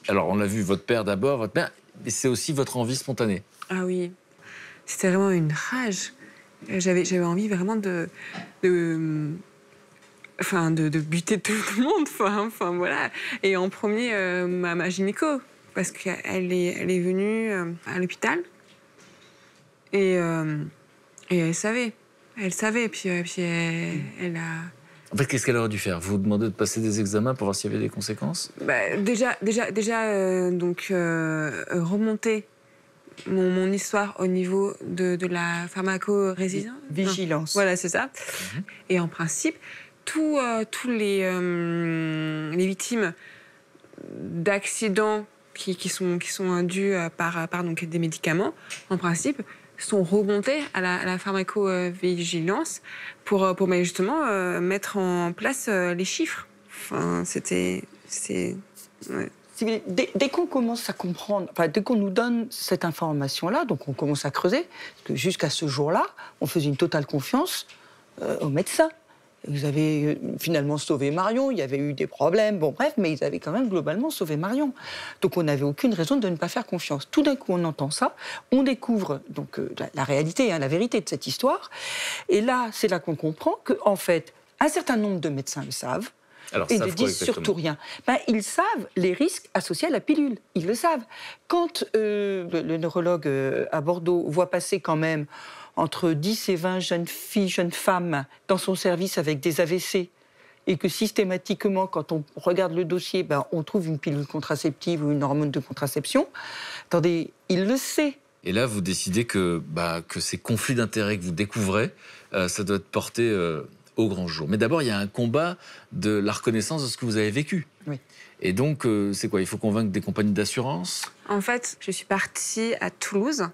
Alors, on l'a vu, votre père d'abord, votre mère, mais c'est aussi votre envie spontanée. Ah oui, c'était vraiment une rage. J'avais envie vraiment de buter tout le monde, enfin voilà. Et en premier, ma gynéco, parce qu'elle est venue à l'hôpital et elle savait, puis elle a... En fait, qu'est-ce qu'elle aurait dû faire? Vous demander de passer des examens pour voir s'il y avait des conséquences? Déjà, remonter mon histoire au niveau de la pharmacorésistance. Vigilance. Voilà, c'est ça. Et en principe, tous les victimes d'accidents qui sont dus par donc des médicaments, en principe, sont remontés à la pharmacovigilance pour justement mettre en place les chiffres. Enfin, ouais. Dès qu'on commence à comprendre, dès qu'on nous donne cette information-là, donc on commence à creuser, parce que jusqu'à ce jour-là, on faisait une totale confiance aux médecins. Vous avez finalement sauvé Marion, il y avait eu des problèmes, mais ils avaient quand même globalement sauvé Marion. Donc on n'avait aucune raison de ne pas faire confiance. Tout d'un coup, on entend ça, on découvre donc la réalité, la vérité de cette histoire, et là, c'est là qu'on comprend qu'en fait, un certain nombre de médecins le savent, Alors, Et ils ne savent quoi disent exactement surtout rien. Ils savent les risques associés à la pilule. Ils le savent. Quand le neurologue à Bordeaux voit passer quand même entre 10 et 20 jeunes filles, jeunes femmes dans son service avec des AVC, et que systématiquement, quand on regarde le dossier, on trouve une pilule contraceptive ou une hormone de contraception, attendez, il le sait. Et là, vous décidez que ces conflits d'intérêts que vous découvrez, ça doit être porté au grand jour. Mais d'abord, il y a un combat de la reconnaissance de ce que vous avez vécu. Oui. Et donc, c'est quoi? Il faut convaincre des compagnies d'assurance? En fait, je suis partie à Toulouse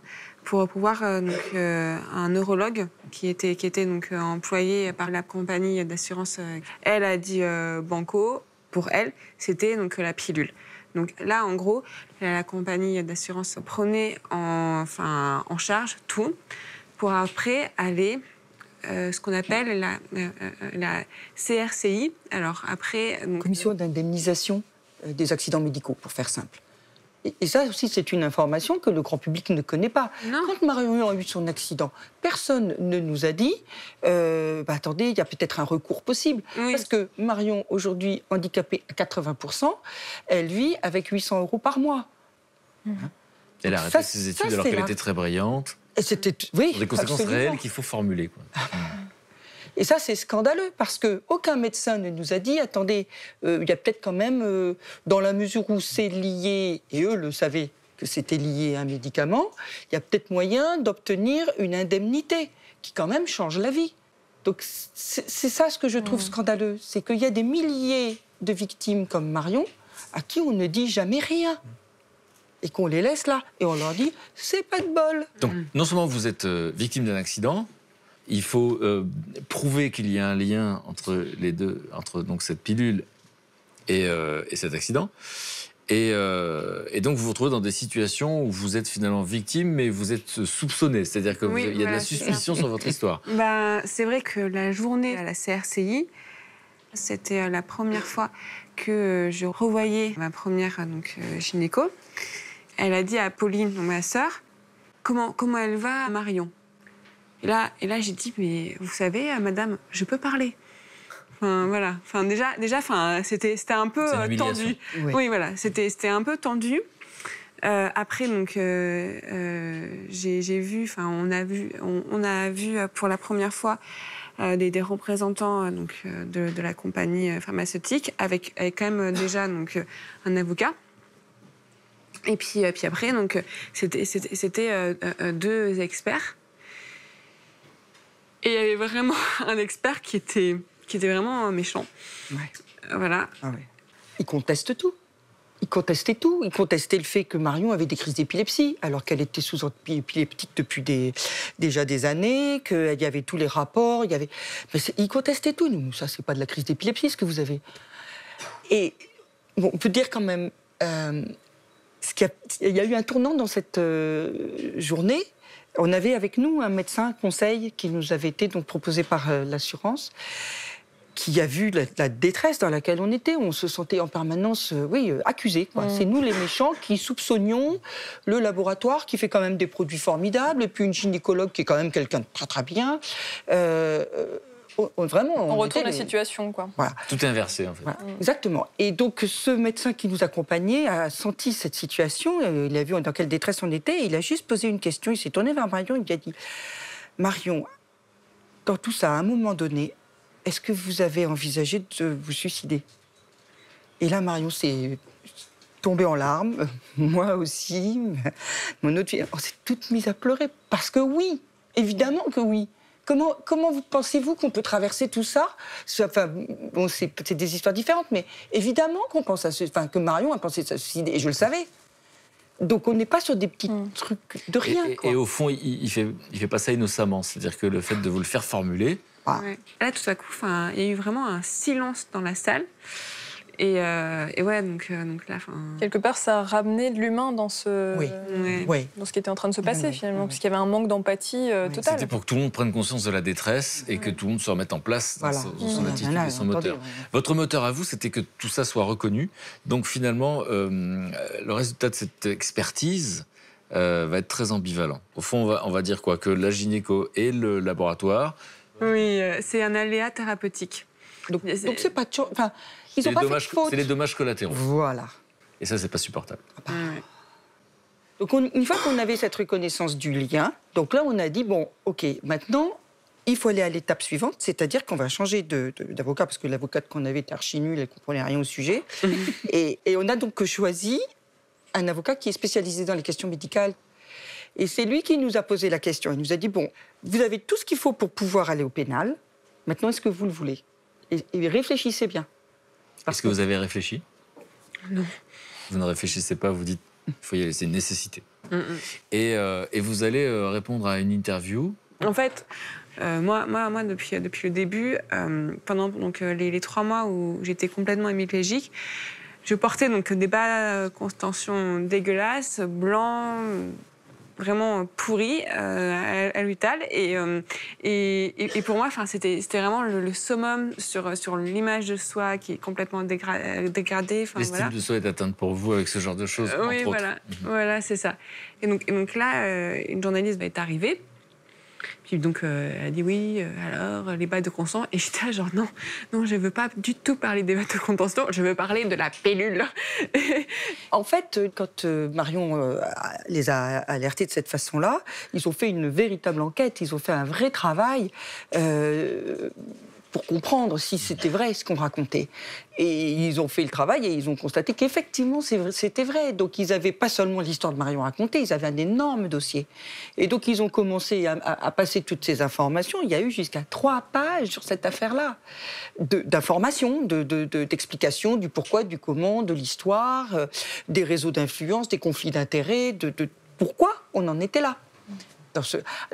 pour voir un neurologue qui était donc employé par la compagnie d'assurance. Elle a dit banco. Pour elle, c'était donc la pilule. Donc là, en gros, la compagnie d'assurance prenait en charge tout pour après aller ce qu'on appelle la CRCI. Alors après, Commission d'indemnisation des accidents médicaux, pour faire simple. Et ça aussi, c'est une information que le grand public ne connaît pas. Non. Quand Marion a eu son accident, personne ne nous a dit attendez, il y a peut-être un recours possible. Oui. Parce que Marion, aujourd'hui handicapée à 80%, elle vit avec 800 € par mois. Elle a arrêté ses études alors qu'elle était très brillante. Et c'était, oui, Pour des conséquences absolument réelles qu'il faut formuler, quoi. Et ça, c'est scandaleux, parce qu'aucun médecin ne nous a dit, attendez, il y a peut-être quand même, dans la mesure où c'est lié, et eux le savaient que c'était lié à un médicament, il y a peut-être moyen d'obtenir une indemnité qui quand même change la vie. Donc c'est ça ce que je trouve scandaleux, c'est qu'il y a des milliers de victimes comme Marion à qui on ne dit jamais rien. Et qu'on les laisse là, et on leur dit, c'est pas de bol. Donc, non seulement vous êtes victime d'un accident, il faut prouver qu'il y a un lien entre les deux, entre donc cette pilule et cet accident. Et donc vous vous retrouvez dans des situations où vous êtes finalement victime, mais vous êtes soupçonné. C'est-à-dire qu'il y a de la suspicion sur votre histoire. C'est vrai que la journée à la CRCI, c'était la première fois que je revoyais ma première gynéco. Elle a dit à Pauline, ma sœur, comment elle va, Marion? Et là j'ai dit, mais vous savez, madame, je peux parler. Voilà. Déjà, c'était un peu tendu. Oui, voilà, c'était un peu tendu. Après, j'ai vu, on a vu pour la première fois des représentants de la compagnie pharmaceutique avec quand même déjà un avocat. Et puis après, c'était deux experts. Et il y avait vraiment un expert qui était vraiment méchant. Ouais. Voilà. Ah ouais. Il conteste tout. Il contestait tout. Il contestait le fait que Marion avait des crises d'épilepsie, alors qu'elle était sous épileptique depuis déjà des années, qu'il y avait tous les rapports. Il contestait tout. Nous, ça, c'est pas de la crise d'épilepsie, ce que vous avez. Et bon, on peut dire quand même... il y a eu un tournant dans cette journée. On avait avec nous un médecin conseil qui nous avait été donc proposé par l'assurance, qui a vu la détresse dans laquelle on était. On se sentait en permanence, accusés. C'est nous les méchants qui soupçonnions le laboratoire qui fait quand même des produits formidables, et puis une gynécologue qui est quand même quelqu'un de très très bien. On retourne la situation, quoi. Voilà. Tout est inversé, en fait. Voilà, exactement. Et donc, ce médecin qui nous accompagnait a senti cette situation, il a vu dans quelle détresse on était, et il a juste posé une question, il s'est tourné vers Marion, il lui a dit « Marion, dans tout ça, à un moment donné, est-ce que vous avez envisagé de vous suicider ?» Et là, Marion s'est tombée en larmes, moi aussi, mon autre fille, on s'est toutes mises à pleurer, parce que oui, évidemment que oui. Comment pensez-vous qu'on peut traverser tout ça? Enfin, bon, c'est des histoires différentes, mais évidemment qu'on pense que Marion a pensé à se suicider, et je le savais. Donc on n'est pas sur des petits trucs de rien. Et au fond, il fait pas ça innocemment. C'est-à-dire que le fait de vous le faire formuler... Ouais. Là, tout à coup, il y a eu vraiment un silence dans la salle. Et ouais, donc là... Quelque part, ça a ramené de l'humain dans dans ce qui était en train de se passer, finalement, parce qu'il y avait un manque d'empathie total. C'était pour que tout le monde prenne conscience de la détresse et que tout le monde se remette en place dans son attitude et son moteur. Votre moteur à vous, c'était que tout ça soit reconnu. Donc finalement, le résultat de cette expertise va être très ambivalent. Au fond, on va dire quoi? Que la gynéco et le laboratoire... Oui, c'est un aléa thérapeutique. Donc c'est pas... Enfin, Ils n'ont pas fait de faute. C'est les dommages collatéraux. Voilà. Et ça, c'est pas supportable. Ouais. Donc une fois qu'on avait cette reconnaissance du lien, donc là on a dit bon, ok, maintenant il faut aller à l'étape suivante, c'est-à-dire qu'on va changer d'avocat parce que l'avocate qu'on avait était archi nulle, elle comprenait rien au sujet, et on a donc choisi un avocat qui est spécialisé dans les questions médicales. Et c'est lui qui nous a posé la question. Il nous a dit bon, vous avez tout ce qu'il faut pour pouvoir aller au pénal. Maintenant, est-ce que vous le voulez ? Et réfléchissez bien. Est-ce que vous avez réfléchi ? Non. Vous ne réfléchissez pas, vous dites il faut y aller, c'est une nécessité. Et vous allez répondre à une interview. En fait, moi depuis le début, pendant donc, les 3 mois où j'étais complètement hémiplégique, je portais donc des bas contention dégueulasses, blancs, vraiment pourris, à l'hôpital. Et pour moi, c'était vraiment le summum sur l'image de soi qui est complètement dégradée. L'estime de soi est atteinte pour vous avec ce genre de choses, oui, entre voilà. autres. Voilà, c'est ça. Et donc là, une journaliste est arrivée. Puis donc, elle a dit oui, alors, les bas de contention. Et j'étais là, genre, non, je ne veux pas du tout parler des bas de contention, je veux parler de la pilule. En fait, quand Marion les a alertés de cette façon-là, ils ont fait une véritable enquête, ils ont fait un vrai travail pour comprendre si c'était vrai ce qu'on racontait. Et ils ont fait le travail et ils ont constaté qu'effectivement, c'était vrai. Donc, ils n'avaient pas seulement l'histoire de Marion racontée, ils avaient un énorme dossier. Et donc, ils ont commencé à passer toutes ces informations. Il y a eu jusqu'à 3 pages sur cette affaire-là, d'informations, d'explications du pourquoi, du comment, de l'histoire, des réseaux d'influence, des conflits d'intérêts, de pourquoi on en était là.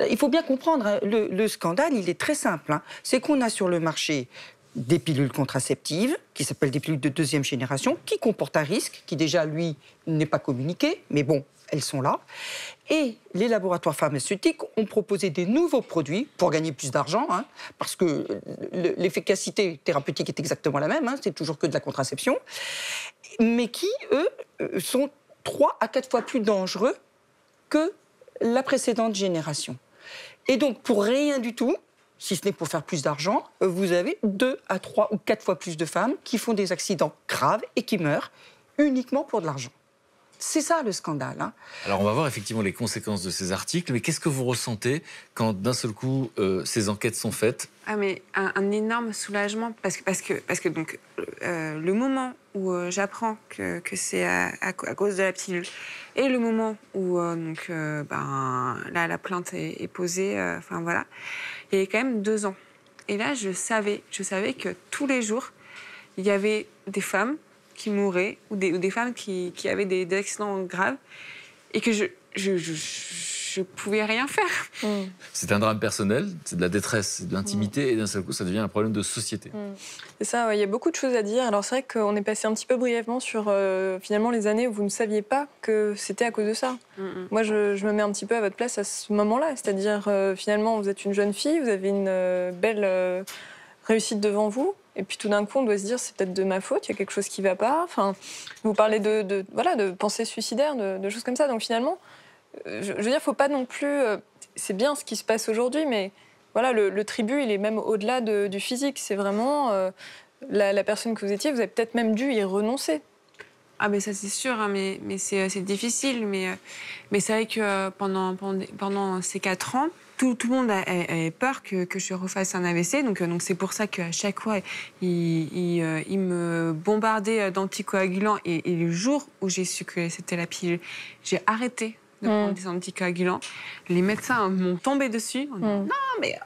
Il faut bien comprendre, hein, le scandale, il est très simple. Hein. C'est qu'on a sur le marché des pilules contraceptives, qui s'appellent des pilules de 2e génération, qui comportent un risque, qui déjà, lui, n'est pas communiqué, mais bon, elles sont là. Et les laboratoires pharmaceutiques ont proposé des nouveaux produits pour gagner plus d'argent, hein, parce que l'efficacité thérapeutique est exactement la même, hein, c'est toujours que de la contraception, mais qui, eux, sont 3 à 4 fois plus dangereux que la précédente génération. Et donc, pour rien du tout, si ce n'est pour faire plus d'argent, vous avez 2 à 3 ou 4 fois plus de femmes qui font des accidents graves et qui meurent uniquement pour de l'argent. C'est ça le scandale. Hein. Alors on va voir effectivement les conséquences de ces articles, mais qu'est-ce que vous ressentez quand d'un seul coup ces enquêtes sont faites ? Ah mais un énorme soulagement parce que donc le moment où j'apprends que c'est à cause de la pilule et le moment où la plainte est posée, enfin voilà, il y avait quand même 2 ans. Et là je savais que tous les jours il y avait des femmes qui mouraient ou des femmes qui avaient des accidents graves et que je pouvais rien faire. C'est un drame personnel, c'est de la détresse, c'est de l'intimité et d'un seul coup ça devient un problème de société. C'est ça, ouais, il y a beaucoup de choses à dire. Alors c'est vrai qu'on est passé un petit peu brièvement sur finalement les années où vous ne saviez pas que c'était à cause de ça. Moi je me mets un petit peu à votre place à ce moment-là, c'est-à-dire finalement vous êtes une jeune fille, vous avez une belle réussite devant vous. Et puis tout d'un coup, on doit se dire c'est peut-être de ma faute, il y a quelque chose qui ne va pas. Enfin, vous parlez de pensées suicidaires, de choses comme ça. Donc finalement, je veux dire, il ne faut pas non plus... c'est bien ce qui se passe aujourd'hui, mais voilà, le tribut, il est même au-delà du physique. C'est vraiment la personne que vous étiez, vous avez peut-être même dû y renoncer. Ah mais ça c'est sûr, hein, mais c'est difficile. Mais c'est vrai que pendant ces 4 ans, tout le monde avait peur que je refasse un AVC. Donc c'est pour ça qu'à chaque fois, il me bombardait d'anticoagulants. Et le jour où j'ai su que c'était la pilule, j'ai arrêté de prendre des anticoagulants. Les médecins m'ont tombé dessus. En disant, non, mais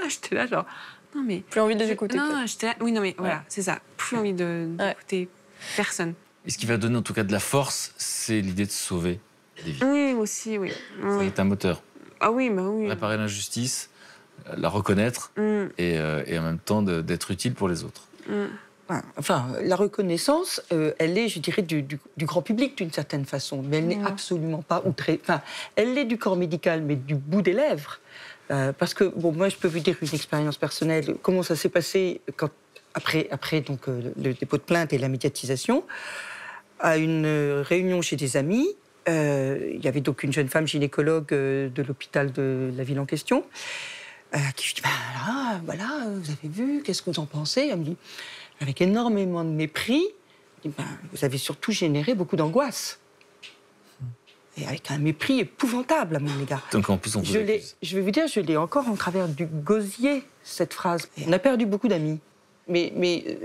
j'étais là genre... Non, mais, plus envie de les écouter. Non, j'étais là, oui, non, mais voilà, c'est ça. Plus envie d'écouter personne. Et ce qui va donner en tout cas de la force, c'est l'idée de sauver des vies. Oui, aussi, oui. Ça est un moteur. Ah oui, bah oui. Réparer l'injustice, la reconnaître et en même temps d'être utile pour les autres. Enfin, la reconnaissance, elle est, je dirais, du grand public d'une certaine façon, mais elle n'est absolument pas outrée. Enfin, elle l'est du corps médical, mais du bout des lèvres. Parce que, bon, moi, je peux vous dire une expérience personnelle. Comment ça s'est passé après donc, le dépôt de plainte et la médiatisation, à une réunion chez des amis. Il y avait donc une jeune femme gynécologue de l'hôpital de la ville en question, qui je dis, voilà, vous avez vu, qu'est-ce que vous en pensez ? Elle me dit, avec énormément de mépris, vous avez surtout généré beaucoup d'angoisse. Et avec un mépris épouvantable à mon égard. Donc en plus, on vous accuse. Je vais vous dire, je l'ai encore en travers du gosier, cette phrase. On a perdu beaucoup d'amis. Mais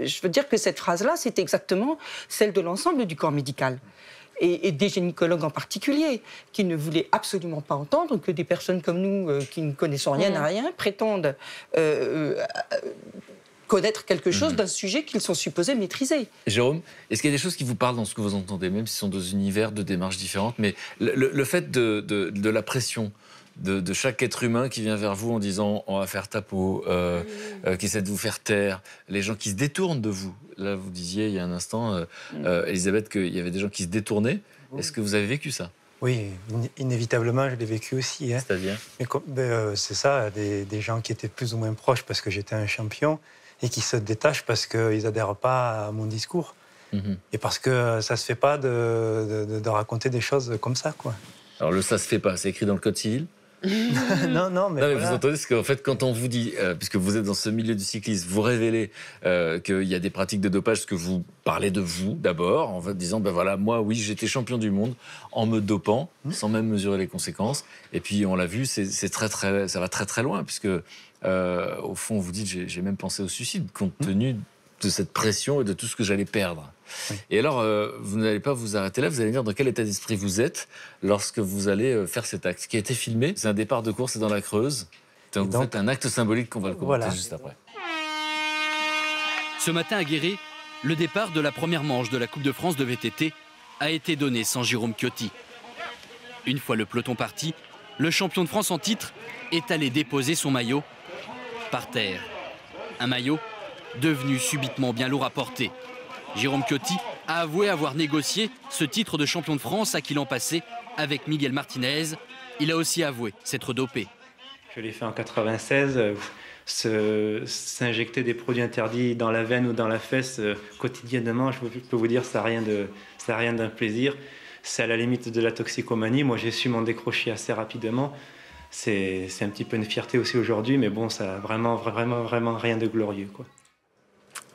je veux dire que cette phrase-là, c'est exactement celle de l'ensemble du corps médical. Et des gynécologues en particulier, qui ne voulaient absolument pas entendre que des personnes comme nous, qui ne connaissons rien à rien, prétendent connaître quelque chose d'un sujet qu'ils sont supposés maîtriser. Jérôme, est-ce qu'il y a des choses qui vous parlent dans ce que vous entendez, même si ce sont deux univers, deux démarches différentes, mais le fait de la pression de chaque être humain qui vient vers vous en disant « on va faire ta peau qui essaie de vous faire taire, les gens qui se détournent de vous. Là, vous disiez il y a un instant, Elisabeth, qu'il y avait des gens qui se détournaient. Est-ce que vous avez vécu ça ? Oui, inévitablement, je l'ai vécu aussi. Hein. C'est-à-dire ? C'est ça, des gens qui étaient plus ou moins proches parce que j'étais un champion et qui se détachent parce qu'ils n'adhèrent pas à mon discours. Et parce que ça ne se fait pas de raconter des choses comme ça, quoi. Alors le « ça se fait pas », c'est écrit dans le Code civil ? Non, mais voilà. Vous entendez ce qu'en fait, quand on vous dit, puisque vous êtes dans ce milieu du cyclisme, vous révélez qu'il y a des pratiques de dopage, parce que vous parlez de vous d'abord, en disant, ben voilà, moi, oui, j'étais champion du monde en me dopant, sans même mesurer les conséquences. Et puis, on l'a vu, ça va très très loin, puisque au fond, vous dites, j'ai même pensé au suicide, compte tenu de cette pression et de tout ce que j'allais perdre. Oui. Et alors, vous n'allez pas vous arrêter là, vous allez dire dans quel état d'esprit vous êtes lorsque vous allez faire cet acte qui a été filmé. C'est un départ de course, c'est dans la Creuse. Donc vous faites un acte symbolique qu'on va le commenter juste après. Ce matin à Guéret, le départ de la première manche de la Coupe de France de VTT a été donné sans Jérôme Ciotti. Une fois le peloton parti, le champion de France en titre est allé déposer son maillot par terre. Un maillot devenu subitement bien lourd à porter. Jérôme Ciotti a avoué avoir négocié ce titre de champion de France à qui l'an passé avec Miguel Martinez. Il a aussi avoué s'être dopé. Je l'ai fait en 96. S'injecter des produits interdits dans la veine ou dans la fesse quotidiennement, je peux vous dire, ça n'a rien d'un plaisir. C'est à la limite de la toxicomanie. Moi, j'ai su m'en décrocher assez rapidement. C'est un petit peu une fierté aussi aujourd'hui, mais bon, ça n'a vraiment rien de glorieux, quoi.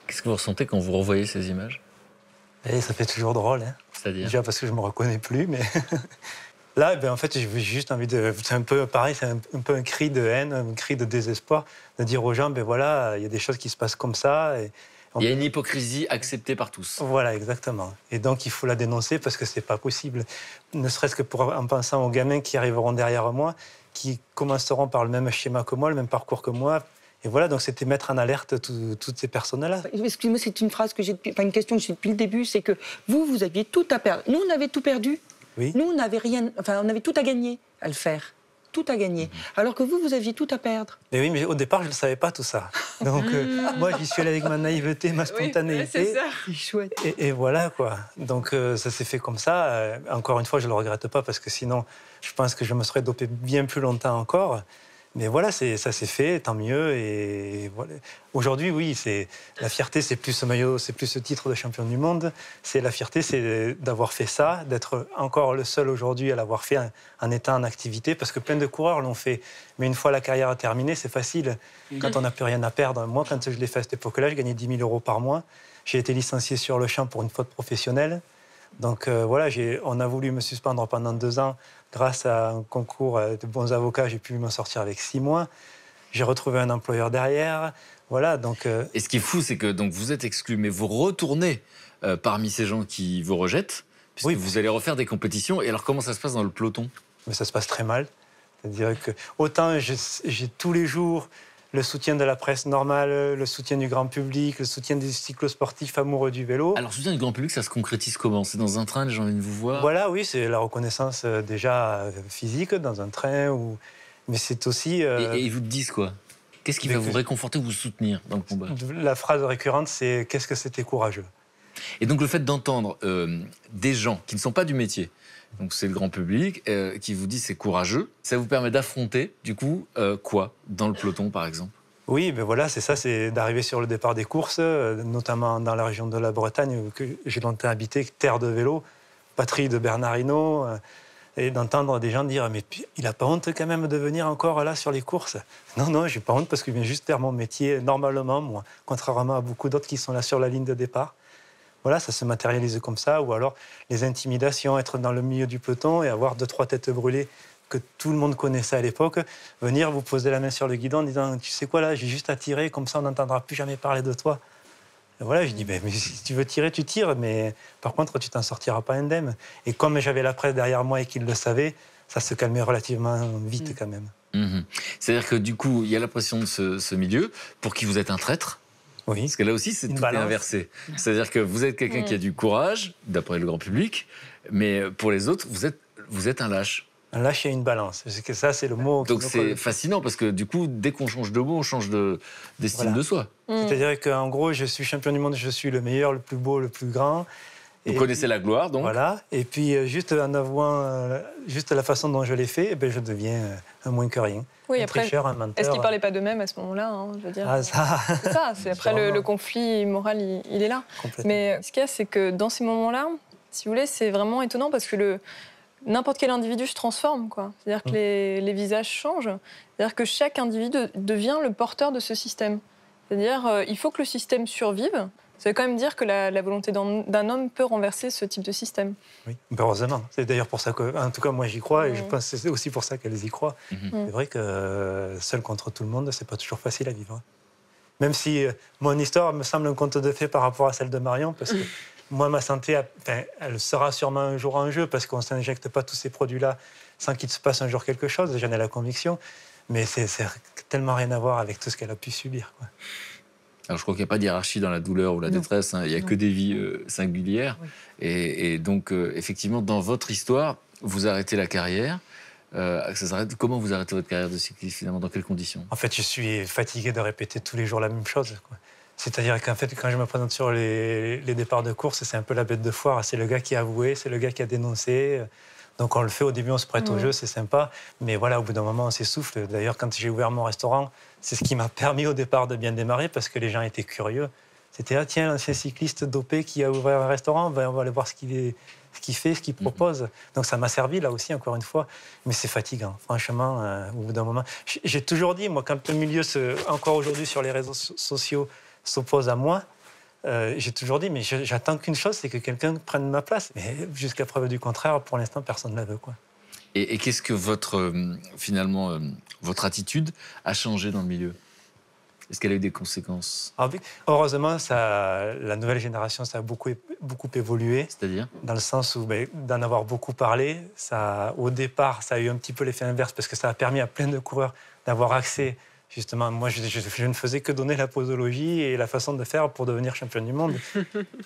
Qu'est-ce que vous ressentez quand vous revoyez ces images ? Et ça fait toujours drôle. Hein. C'est-à-dire ? Déjà parce que je ne me reconnais plus, mais là, en fait, j'ai juste envie de... C'est un peu pareil, c'est un peu un cri de haine, un cri de désespoir, de dire aux gens, voilà, il y a des choses qui se passent comme ça. Et il y a une hypocrisie acceptée par tous. Voilà, exactement. Et donc, il faut la dénoncer parce que ce n'est pas possible. Ne serait-ce que en pensant aux gamins qui arriveront derrière moi, qui commenceront par le même schéma que moi, le même parcours que moi. Et voilà, donc c'était mettre en alerte toutes ces personnes-là. Excusez-moi, c'est une phrase que j'ai, une question que j'ai depuis le début, c'est que vous aviez tout à perdre. Nous, on avait tout perdu. Oui. Nous, on n'avait rien, on avait tout à gagner à le faire. Tout à gagner. Alors que vous aviez tout à perdre. Mais oui, mais au départ, je ne savais pas tout ça. Donc, moi, j'y suis allé avec ma naïveté, ma spontanéité. Oui, c'est ça. C'est chouette. Et voilà, quoi. Donc, ça s'est fait comme ça. Encore une fois, je ne le regrette pas parce que sinon, je pense que je me serais dopé bien plus longtemps encore. Mais voilà, ça s'est fait, tant mieux. Et voilà. Aujourd'hui, oui, la fierté, c'est plus ce maillot, c'est plus ce titre de champion du monde. La fierté, c'est d'avoir fait ça, d'être encore le seul aujourd'hui à l'avoir fait en étant en activité, parce que plein de coureurs l'ont fait. Mais une fois la carrière terminée, c'est facile. Quand on n'a plus rien à perdre. Moi, quand je l'ai fait à cette époque-là, je gagnais 10 000 € par mois. J'ai été licencié sur le champ pour une faute professionnelle. Donc voilà, on a voulu me suspendre pendant 2 ans. Grâce à un concours de bons avocats, j'ai pu m'en sortir avec 6 mois. J'ai retrouvé un employeur derrière. Voilà, donc... Et ce qui est fou, c'est que donc, vous êtes exclu, mais vous retournez parmi ces gens qui vous rejettent, puisque oui, vous allez refaire des compétitions. Et alors, comment ça se passe dans le peloton ? Mais ça se passe très mal. C'est-à-dire que autant j'ai tous les jours le soutien de la presse normale, le soutien du grand public, le soutien des cyclosportifs amoureux du vélo. Alors, le soutien du grand public, ça se concrétise comment ? C'est dans un train, les gens viennent vous voir ? Voilà, oui, c'est la reconnaissance déjà physique dans un train, mais c'est aussi... Et ils vous disent quoi ? Qu'est-ce qui va vous réconforter ou vous soutenir dans le combat ? La phrase récurrente, c'est « qu'est-ce que c'était courageux ?» Et donc, le fait d'entendre des gens qui ne sont pas du métier, donc c'est le grand public, qui vous dit c'est courageux, ça vous permet d'affronter, du coup, quoi dans le peloton, par exemple ? Oui, ben voilà, c'est ça, c'est d'arriver sur le départ des courses, notamment dans la région de la Bretagne, que j'ai longtemps habité, terre de vélo, patrie de Bernard Hinault, et d'entendre des gens dire « mais il n'a pas honte quand même de venir encore là sur les courses ?» Non, j'ai pas honte parce que je viens juste faire mon métier normalement, moi, contrairement à beaucoup d'autres qui sont là sur la ligne de départ. Voilà, ça se matérialise comme ça, ou alors les intimidations, être dans le milieu du peloton et avoir 2-3 têtes brûlées que tout le monde connaissait à l'époque, venir vous poser la main sur le guidon en disant « tu sais quoi là, j'ai juste à tirer, comme ça on n'entendra plus jamais parler de toi ». Voilà, je dis, mais si tu veux tirer, tu tires, mais par contre, tu t'en sortiras pas indemne. Et comme j'avais la presse derrière moi et qu'ils le savaient, ça se calmait relativement vite quand même. C'est-à-dire que du coup, il y a la pression de ce milieu pour qui vous êtes un traître. Oui. Parce que là aussi, tout est inversé. C'est-à-dire que vous êtes quelqu'un qui a du courage, d'après le grand public, mais pour les autres, vous êtes un lâche. Un lâche et une balance. C'est que ça, c'est le mot. Donc c'est fascinant parce que du coup, dès qu'on change de mot, on change d'estime de soi. C'est-à-dire qu'en gros, je suis champion du monde, je suis le meilleur, le plus beau, le plus grand. Vous connaissez la gloire, donc. Voilà. Et puis, juste en avouant juste la façon dont je l'ai fait, je deviens un moins que rien. Oui, un après, tricheur, un menteur. Est-ce qu'ils ne parlaient pas d'eux-mêmes à ce moment-là, je veux dire. Ah, ça. C'est ça. C'est après le conflit moral, il est là. Mais ce qu'il y a, c'est que dans ces moments-là, si vous voulez, c'est vraiment étonnant parce que n'importe quel individu se transforme, quoi. C'est-à-dire que les visages changent. C'est-à-dire que chaque individu devient le porteur de ce système. C'est-à-dire il faut que le système survive. Ça veut quand même dire que la volonté d'un homme peut renverser ce type de système. Oui, heureusement. C'est d'ailleurs pour ça que, en tout cas, moi j'y crois et je pense que c'est aussi pour ça qu'elles y croient. C'est vrai que seul contre tout le monde, c'est pas toujours facile à vivre. Même si mon histoire me semble un conte de fées par rapport à celle de Marion, parce que moi, ma santé, elle sera sûrement un jour en jeu parce qu'on ne s'injecte pas tous ces produits-là sans qu'il se passe un jour quelque chose. J'en ai la conviction. Mais c'est tellement rien à voir avec tout ce qu'elle a pu subir, quoi. Alors, je crois qu'il n'y a pas de hiérarchie dans la douleur ou la détresse. Il n'y a que des vies singulières. Et donc, effectivement, dans votre histoire, vous arrêtez la carrière. Comment vous arrêtez votre carrière de cycliste, finalement? Dans quelles conditions? En fait, je suis fatigué de répéter tous les jours la même chose, quoi. C'est-à-dire qu'en fait, quand je me présente sur les départs de course, c'est un peu la bête de foire. C'est le gars qui a avoué, c'est le gars qui a dénoncé. Donc on le fait, au début on se prête au jeu, c'est sympa. Mais voilà, au bout d'un moment, on s'essouffle. D'ailleurs, quand j'ai ouvert mon restaurant, c'est ce qui m'a permis au départ de bien démarrer parce que les gens étaient curieux. C'était, tiens, l'ancien cycliste dopé qui a ouvert un restaurant, on va aller voir ce qu'il fait, ce qu'il propose. Donc ça m'a servi, là aussi, encore une fois. Mais c'est fatigant, franchement, au bout d'un moment. J'ai toujours dit, moi, quand le milieu, encore aujourd'hui sur les réseaux sociaux, s'oppose à moi, j'ai toujours dit, mais j'attends qu'une chose, c'est que quelqu'un prenne ma place. Mais jusqu'à preuve du contraire, pour l'instant, personne ne la veut, quoi. Et qu'est-ce que finalement, votre attitude a changé dans le milieu? Est-ce qu'elle a eu des conséquences? Heureusement, la nouvelle génération, ça a beaucoup évolué. C'est-à-dire? Dans le sens où, d'en avoir beaucoup parlé, au départ, ça a eu un petit peu l'effet inverse parce que ça a permis à plein de coureurs d'avoir accès. Justement, moi, je ne faisais que donner la posologie et la façon de faire pour devenir champion du monde.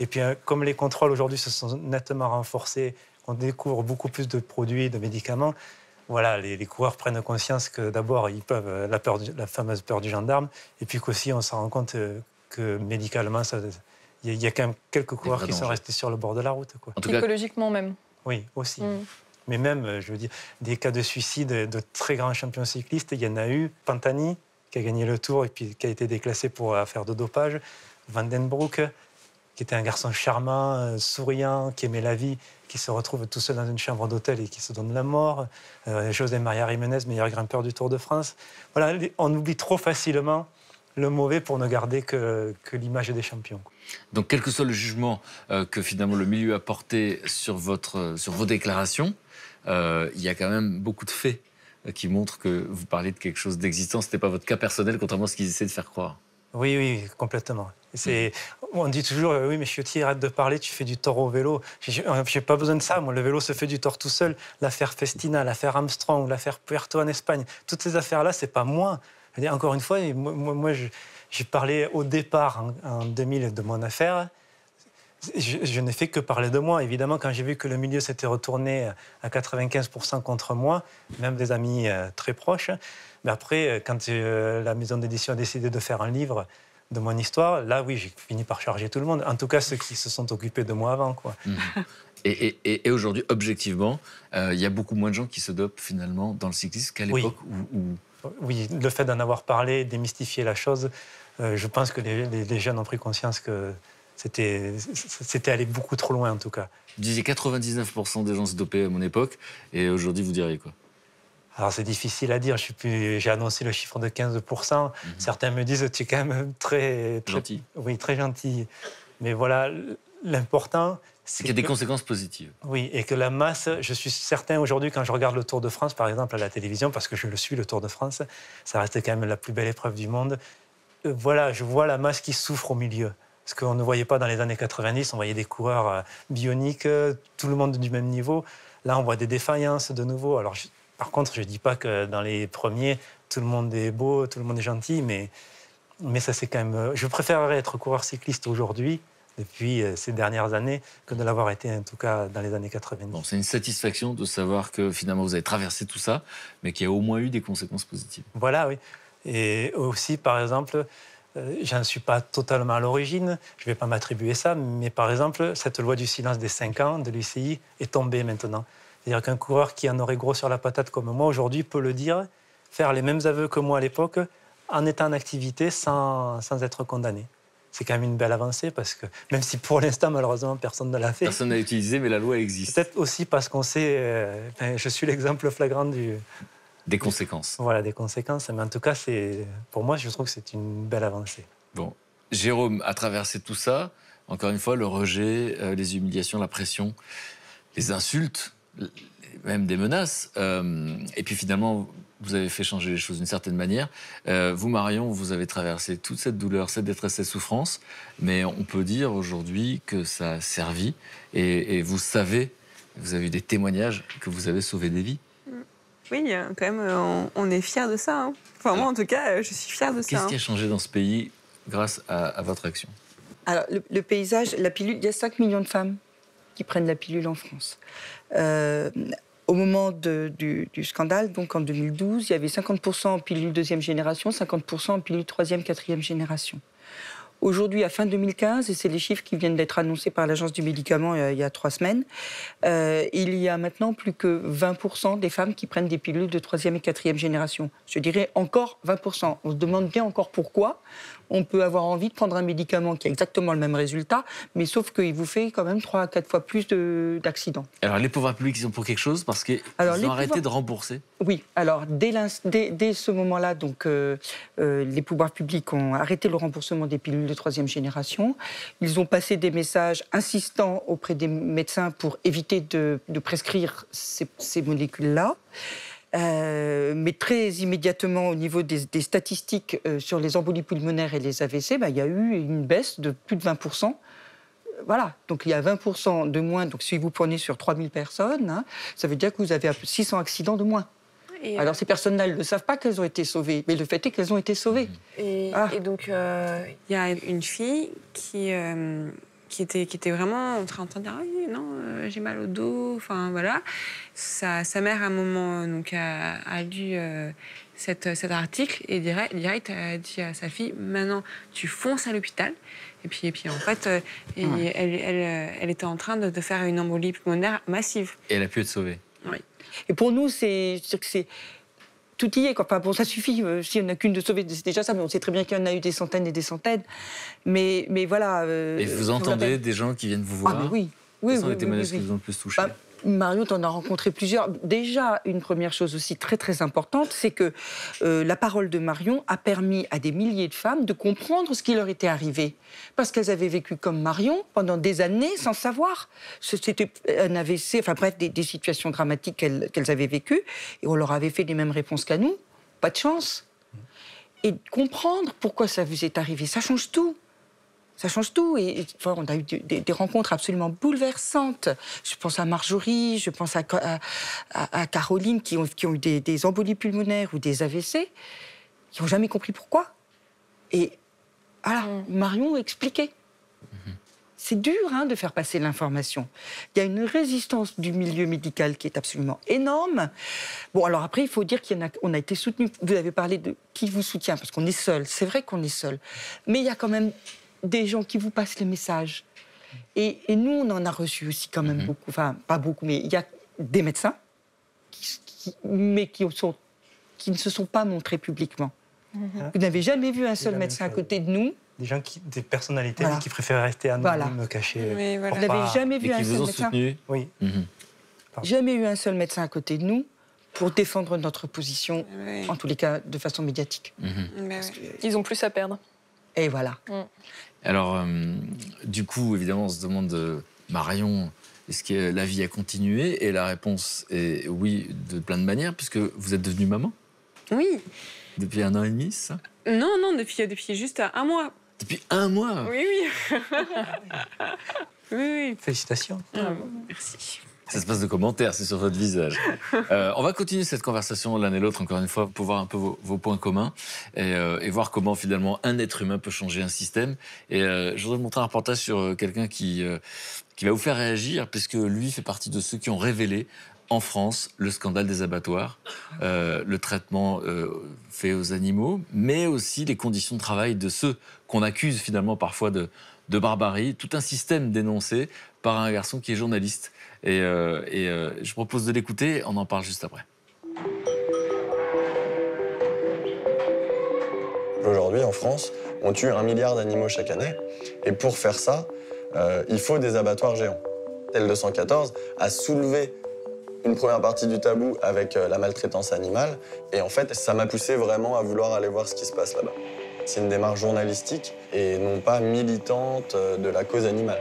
Et puis, comme les contrôles aujourd'hui se sont nettement renforcés, on découvre beaucoup plus de produits, de médicaments. Voilà, les coureurs prennent conscience que d'abord, ils peuvent la fameuse peur du gendarme, et puis qu'aussi, on se rend compte que médicalement, il y a quand même quelques coureurs qui sont restés sur le bord de la route, quoi. Psychologiquement même. Oui, aussi. Mais même, je veux dire, des cas de suicide de très grands champions cyclistes, il y en a eu. Pantani, qui a gagné le Tour et puis qui a été déclassé pour affaire de dopage. Van den Broek, qui était un garçon charmant, souriant, qui aimait la vie, qui se retrouve tout seul dans une chambre d'hôtel et qui se donne la mort. José María Jiménez, meilleur grimpeur du Tour de France. Voilà, on oublie trop facilement le mauvais pour ne garder que l'image des champions. Donc, quel que soit le jugement que finalement le milieu a porté sur vos déclarations, il y a quand même beaucoup de faits qui montrent que vous parlez de quelque chose d'existant. Ce n'était pas votre cas personnel, contrairement à ce qu'ils essaient de faire croire. Oui, complètement. On dit toujours, oui, mais Ciotti, arrête de parler, tu fais du tort au vélo. J'ai pas besoin de ça, moi, le vélo se fait du tort tout seul. L'affaire Festina, l'affaire Armstrong, l'affaire Puerto en Espagne, toutes ces affaires-là, c'est pas moi. Je veux dire, encore une fois, moi j'ai parlé au départ, en 2000, de mon affaire. Je n'ai fait que parler de moi. Évidemment, quand j'ai vu que le milieu s'était retourné à 95% contre moi, même des amis très proches, mais après, quand la maison d'édition a décidé de faire un livre de mon histoire, là, oui, j'ai fini par charger tout le monde. En tout cas, ceux qui se sont occupés de moi avant, quoi. Et aujourd'hui, objectivement, il y a beaucoup moins de gens qui se dopent, finalement, dans le cyclisme qu'à l'époque où... Oui, le fait d'en avoir parlé, démystifier la chose, je pense que les jeunes ont pris conscience que C'était aller beaucoup trop loin, en tout cas. Vous disiez 99% des gens se dopaient à mon époque, et aujourd'hui, vous diriez quoi? Alors, c'est difficile à dire. J'ai annoncé le chiffre de 15%. Certains me disent tu es quand même très gentil. Oui, très gentil. Mais voilà, l'important, c'est qu'il y a des conséquences positives. Oui, et que la masse, je suis certain aujourd'hui, quand je regarde le Tour de France, par exemple, à la télévision, parce que je le suis, le Tour de France, ça reste quand même la plus belle épreuve du monde. Voilà, je vois la masse qui souffre au milieu. Ce qu'on ne voyait pas dans les années 90, on voyait des coureurs bioniques, tout le monde du même niveau. Là, on voit des défaillances de nouveau. Alors, par contre, je ne dis pas que dans les premiers, tout le monde est beau, tout le monde est gentil, mais ça, c'est quand même... Je préférerais être coureur cycliste aujourd'hui, depuis ces dernières années, que de l'avoir été, en tout cas, dans les années 90. Bon, c'est une satisfaction de savoir que, finalement, vous avez traversé tout ça, mais qu'il y a au moins eu des conséquences positives. Voilà, oui. Et aussi, par exemple... je n'en suis pas totalement à l'origine, je ne vais pas m'attribuer ça, mais par exemple, cette loi du silence des 5 ans de l'UCI est tombée maintenant. C'est-à-dire qu'un coureur qui en aurait gros sur la patate comme moi aujourd'hui peut le dire, faire les mêmes aveux que moi à l'époque, en étant en activité sans être condamné. C'est quand même une belle avancée, parce que même si pour l'instant, malheureusement, personne ne l'a fait. Personne n'a utilisé, mais la loi existe. Peut-être aussi parce qu'on sait... je suis l'exemple flagrant des conséquences. Voilà, des conséquences. Mais en tout cas, pour moi, je trouve que c'est une belle avancée. Bon, Jérôme a traversé tout ça. Encore une fois, le rejet, les humiliations, la pression, les insultes, même des menaces. Et puis finalement, vous avez fait changer les choses d'une certaine manière. Vous, Marion, vous avez traversé toute cette douleur, cette détresse, cette souffrance. Mais on peut dire aujourd'hui que ça a servi. Et vous savez, vous avez eu des témoignages que vous avez sauvé des vies. Oui, quand même, on est fiers de ça. Hein. Enfin, moi, en tout cas, je suis fière de ça. Qu'est-ce qui a changé dans ce pays grâce à votre action? Alors, le paysage, la pilule, il y a 5 millions de femmes qui prennent la pilule en France. Au moment du scandale, donc en 2012, il y avait 50% en pilule deuxième génération, 50% en pilule troisième, quatrième génération. Aujourd'hui, à fin 2015, et c'est les chiffres qui viennent d'être annoncés par l'Agence du médicament il y a 3 semaines, il y a maintenant plus que 20% des femmes qui prennent des pilules de troisième et quatrième génération. Je dirais encore 20%. On se demande bien encore pourquoi. On peut avoir envie de prendre un médicament qui a exactement le même résultat, mais sauf qu'il vous fait quand même 3 à 4 fois plus d'accidents. Alors les pouvoirs publics, ils sont pour quelque chose parce qu'ils ont arrêté de rembourser? Oui, alors dès ce moment-là, donc, les pouvoirs publics ont arrêté le remboursement des pilules de troisième génération. Ils ont passé des messages insistants auprès des médecins pour éviter de prescrire ces molécules-là. Mais très immédiatement, au niveau des statistiques sur les embolies pulmonaires et les AVC, il y a eu une baisse de plus de 20%. Voilà, donc il y a 20% de moins. Donc si vous prenez sur 3000 personnes, hein, ça veut dire que vous avez 600 accidents de moins. Alors ces personnes-là, elles ne savent pas qu'elles ont été sauvées, mais le fait est qu'elles ont été sauvées. Et donc, il y a une fille qui était vraiment en train de dire « Ah oui, non, j'ai mal au dos », enfin voilà. Sa mère, à un moment, donc, a lu cet article et direct a dit à sa fille « Maintenant, tu fonces à l'hôpital ». Et puis en fait, elle était en train de faire une embolie pulmonaire massive. Et elle a pu être sauvée. Oui. Et pour nous, c'est tout y est. Enfin, bon, ça suffit. S'il n'y en a qu'une de sauvée, c'est déjà ça. Mais on sait très bien qu'il y en a eu des centaines et des centaines. Mais voilà. Et vous entendez des gens qui viennent vous voir? Ah, mais oui. Quels sont les témoignages qui vous ont le plus touché? Marion, tu en as rencontré plusieurs. Déjà, une première chose aussi très très importante, c'est que la parole de Marion a permis à des milliers de femmes de comprendre ce qui leur était arrivé. Parce qu'elles avaient vécu comme Marion pendant des années sans savoir. C'était un AVC, enfin bref, des situations dramatiques qu'elles avaient vécues. Et on leur avait fait les mêmes réponses qu'à nous. Pas de chance. Et comprendre pourquoi ça vous est arrivé, ça change tout. Ça change tout. Et enfin, on a eu des rencontres absolument bouleversantes. Je pense à Marjorie, je pense à Caroline, qui ont eu des embolies pulmonaires ou des AVC, qui n'ont jamais compris pourquoi. Et voilà, Marion expliquait. C'est dur de faire passer l'information. Il y a une résistance du milieu médical qui est absolument énorme. Bon, alors après, il faut dire qu'on a été soutenu. Vous avez parlé de qui vous soutient, parce qu'on est seul. C'est vrai qu'on est seul. Mais il y a quand même des gens qui vous passent les messages. Et nous, on en a reçu aussi quand même beaucoup. Enfin, pas beaucoup, mais il y a des médecins qui ne se sont pas montrés publiquement. Vous n'avez jamais vu un seul médecin à côté de nous. Des personnalités qui préfèrent rester anonymes, me cacher. Oui, voilà. Vous n'avez jamais vu Et un qui seul vous ont médecin. soutenu. Oui. Jamais eu un seul médecin à côté de nous pour défendre notre position, Oui. en tous les cas de façon médiatique. Mais ouais. Ils ont plus à perdre. Et voilà. Alors, du coup, évidemment, on se demande, Marion, est-ce que la vie a continué? Et la réponse est oui, de plein de manières, puisque vous êtes devenue maman Oui. depuis 1 an et demi, c'est ça? Non, depuis juste 1 mois. Depuis 1 mois? Oui. Oui. Félicitations. Merci. Ça se passe de commentaires, c'est sur votre visage. On va continuer cette conversation l'un et l'autre, encore une fois, pour voir un peu vos points communs et voir comment, finalement, un être humain peut changer un système. Et je voudrais vous montrer un reportage sur quelqu'un qui va vous faire réagir, puisque lui fait partie de ceux qui ont révélé en France le scandale des abattoirs, le traitement fait aux animaux, mais aussi les conditions de travail de ceux qu'on accuse finalement parfois de barbarie. Tout un système dénoncé par un garçon qui est journaliste. Et je propose de l'écouter, on en parle juste après. Aujourd'hui, en France, on tue 1 milliard d'animaux chaque année. Et pour faire ça, il faut des abattoirs géants. L214 a soulevé une première partie du tabou avec la maltraitance animale. Et en fait, ça m'a poussé vraiment à vouloir aller voir ce qui se passe là-bas. C'est une démarche journalistique et non pas militante de la cause animale.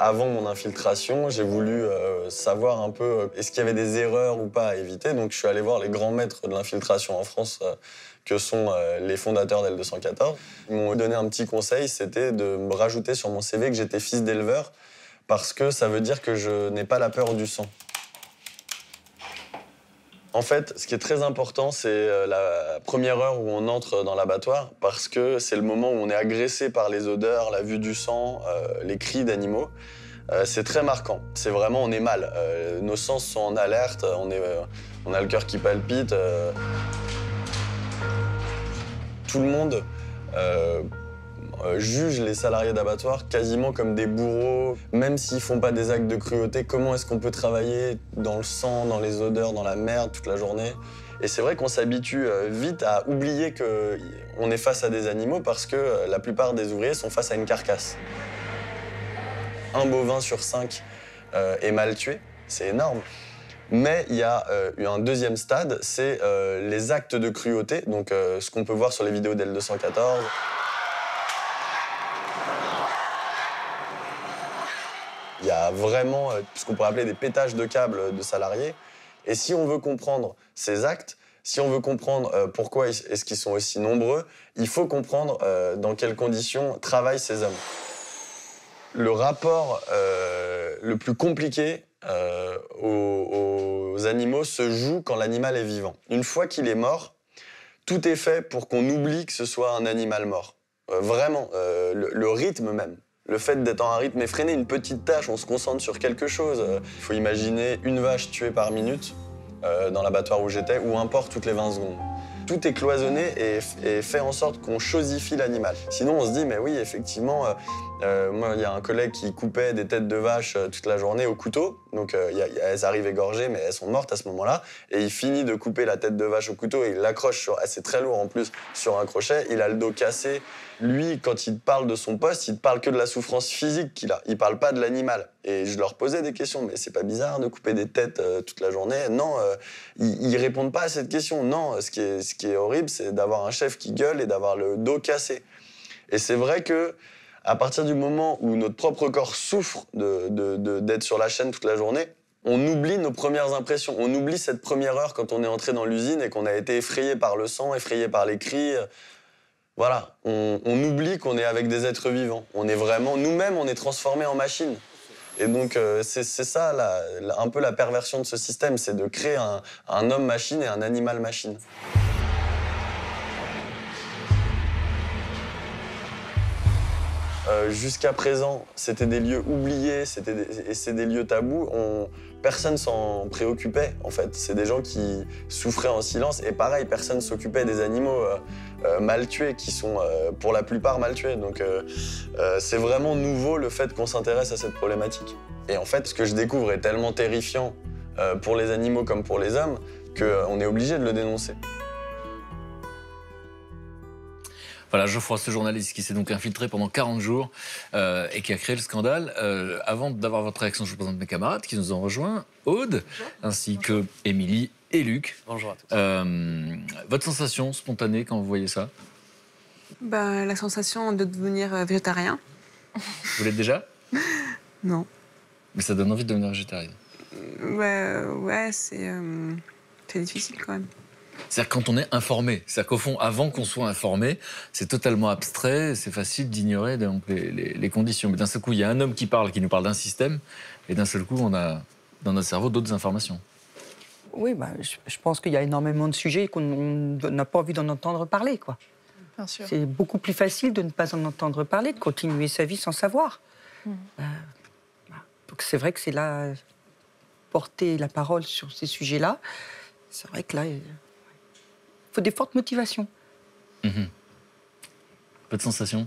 Avant mon infiltration, j'ai voulu savoir un peu est-ce qu'il y avait des erreurs ou pas à éviter. Donc je suis allé voir les grands maîtres de l'infiltration en France, que sont les fondateurs d'L214. Ils m'ont donné un petit conseil, c'était de me rajouter sur mon CV que j'étais fils d'éleveur, parce que ça veut dire que je n'ai pas la peur du sang. En fait, ce qui est très important, c'est la première heure où on entre dans l'abattoir, parce que c'est le moment où on est agressé par les odeurs, la vue du sang, les cris d'animaux. C'est très marquant. C'est vraiment, on est mal. Nos sens sont en alerte, on a le cœur qui palpite. Tout le monde juge les salariés d'abattoir quasiment comme des bourreaux. Même s'ils font pas des actes de cruauté, comment est-ce qu'on peut travailler dans le sang, dans les odeurs, dans la merde toute la journée? Et c'est vrai qu'on s'habitue vite à oublier qu'on est face à des animaux parce que la plupart des ouvriers sont face à une carcasse. 1 bovin sur 5 est mal tué, c'est énorme. Mais il y a eu un deuxième stade, c'est les actes de cruauté, donc ce qu'on peut voir sur les vidéos d'L214. Il y a vraiment ce qu'on pourrait appeler des pétages de câbles de salariés. Et si on veut comprendre ces actes, si on veut comprendre pourquoi est-ce qu'ils sont aussi nombreux, il faut comprendre dans quelles conditions travaillent ces hommes. Le rapport le plus compliqué aux animaux se joue quand l'animal est vivant. Une fois qu'il est mort, tout est fait pour qu'on oublie que ce soit un animal mort. Vraiment, le rythme même. Le fait d'être en un rythme effréné, une petite tâche, on se concentre sur quelque chose. Il faut imaginer une vache tuée par minute dans l'abattoir où j'étais, ou un porc toutes les 20 secondes. Tout est cloisonné et fait en sorte qu'on chosifie l'animal. Sinon, on se dit, mais oui, effectivement, moi, il y a un collègue qui coupait des têtes de vache toute la journée au couteau. Donc, elles arrivent égorgées, mais elles sont mortes à ce moment-là. Et il finit de couper la tête de vache au couteau et il l'accroche sur, c'est très lourd en plus, sur un crochet. Il a le dos cassé. Lui, quand il te parle de son poste, il te parle que de la souffrance physique qu'il a. Il parle pas de l'animal. Et je leur posais des questions. Mais c'est pas bizarre de couper des têtes toute la journée? Non, ils répondent pas à cette question. Non, ce qui est horrible, c'est d'avoir un chef qui gueule et d'avoir le dos cassé. Et c'est vrai que à partir du moment où notre propre corps souffre d'être sur la chaîne toute la journée, on oublie nos premières impressions. On oublie cette première heure quand on est entré dans l'usine et qu'on a été effrayé par le sang, effrayé par les cris. Voilà, on oublie qu'on est avec des êtres vivants. On est vraiment, nous-mêmes, on est transformés en machines. Et donc, c'est ça, un peu la perversion de ce système, c'est de créer un homme-machine et un animal-machine. Jusqu'à présent, c'était des lieux oubliés, c'est des lieux tabous. Personne s'en préoccupait, en fait. C'est des gens qui souffraient en silence. Et pareil, personne s'occupait des animaux mal tués, qui sont pour la plupart mal tués. Donc c'est vraiment nouveau le fait qu'on s'intéresse à cette problématique. Et en fait, ce que je découvre est tellement terrifiant pour les animaux comme pour les hommes qu'on est obligé de le dénoncer. Voilà, Geoffroy, ce journaliste qui s'est donc infiltré pendant 40 jours et qui a créé le scandale. Avant d'avoir votre réaction, je vous présente mes camarades qui nous ont rejoints, Aude, ainsi que Émilie et Luc. Bonjour à tous. Votre sensation spontanée quand vous voyez ça? La sensation de devenir végétarien. Vous l'êtes déjà? Non. Mais ça donne envie de devenir végétarien. Ouais, c'est difficile quand même. C'est-à-dire quand on est informé. C'est-à-dire qu'au fond, avant qu'on soit informé, c'est totalement abstrait, c'est facile d'ignorer donc, les conditions. Mais d'un seul coup, il y a un homme qui nous parle d'un système, et d'un seul coup, on a dans notre cerveau d'autres informations. Oui, je pense qu'il y a énormément de sujets qu'on n'a pas envie d'en entendre parler, quoi. Bien sûr. C'est beaucoup plus facile de ne pas en entendre parler, de continuer sa vie sans savoir. Donc c'est vrai que c'est là, porter la parole sur ces sujets-là, c'est vrai que là, il faut des fortes motivations. Pas de sensation?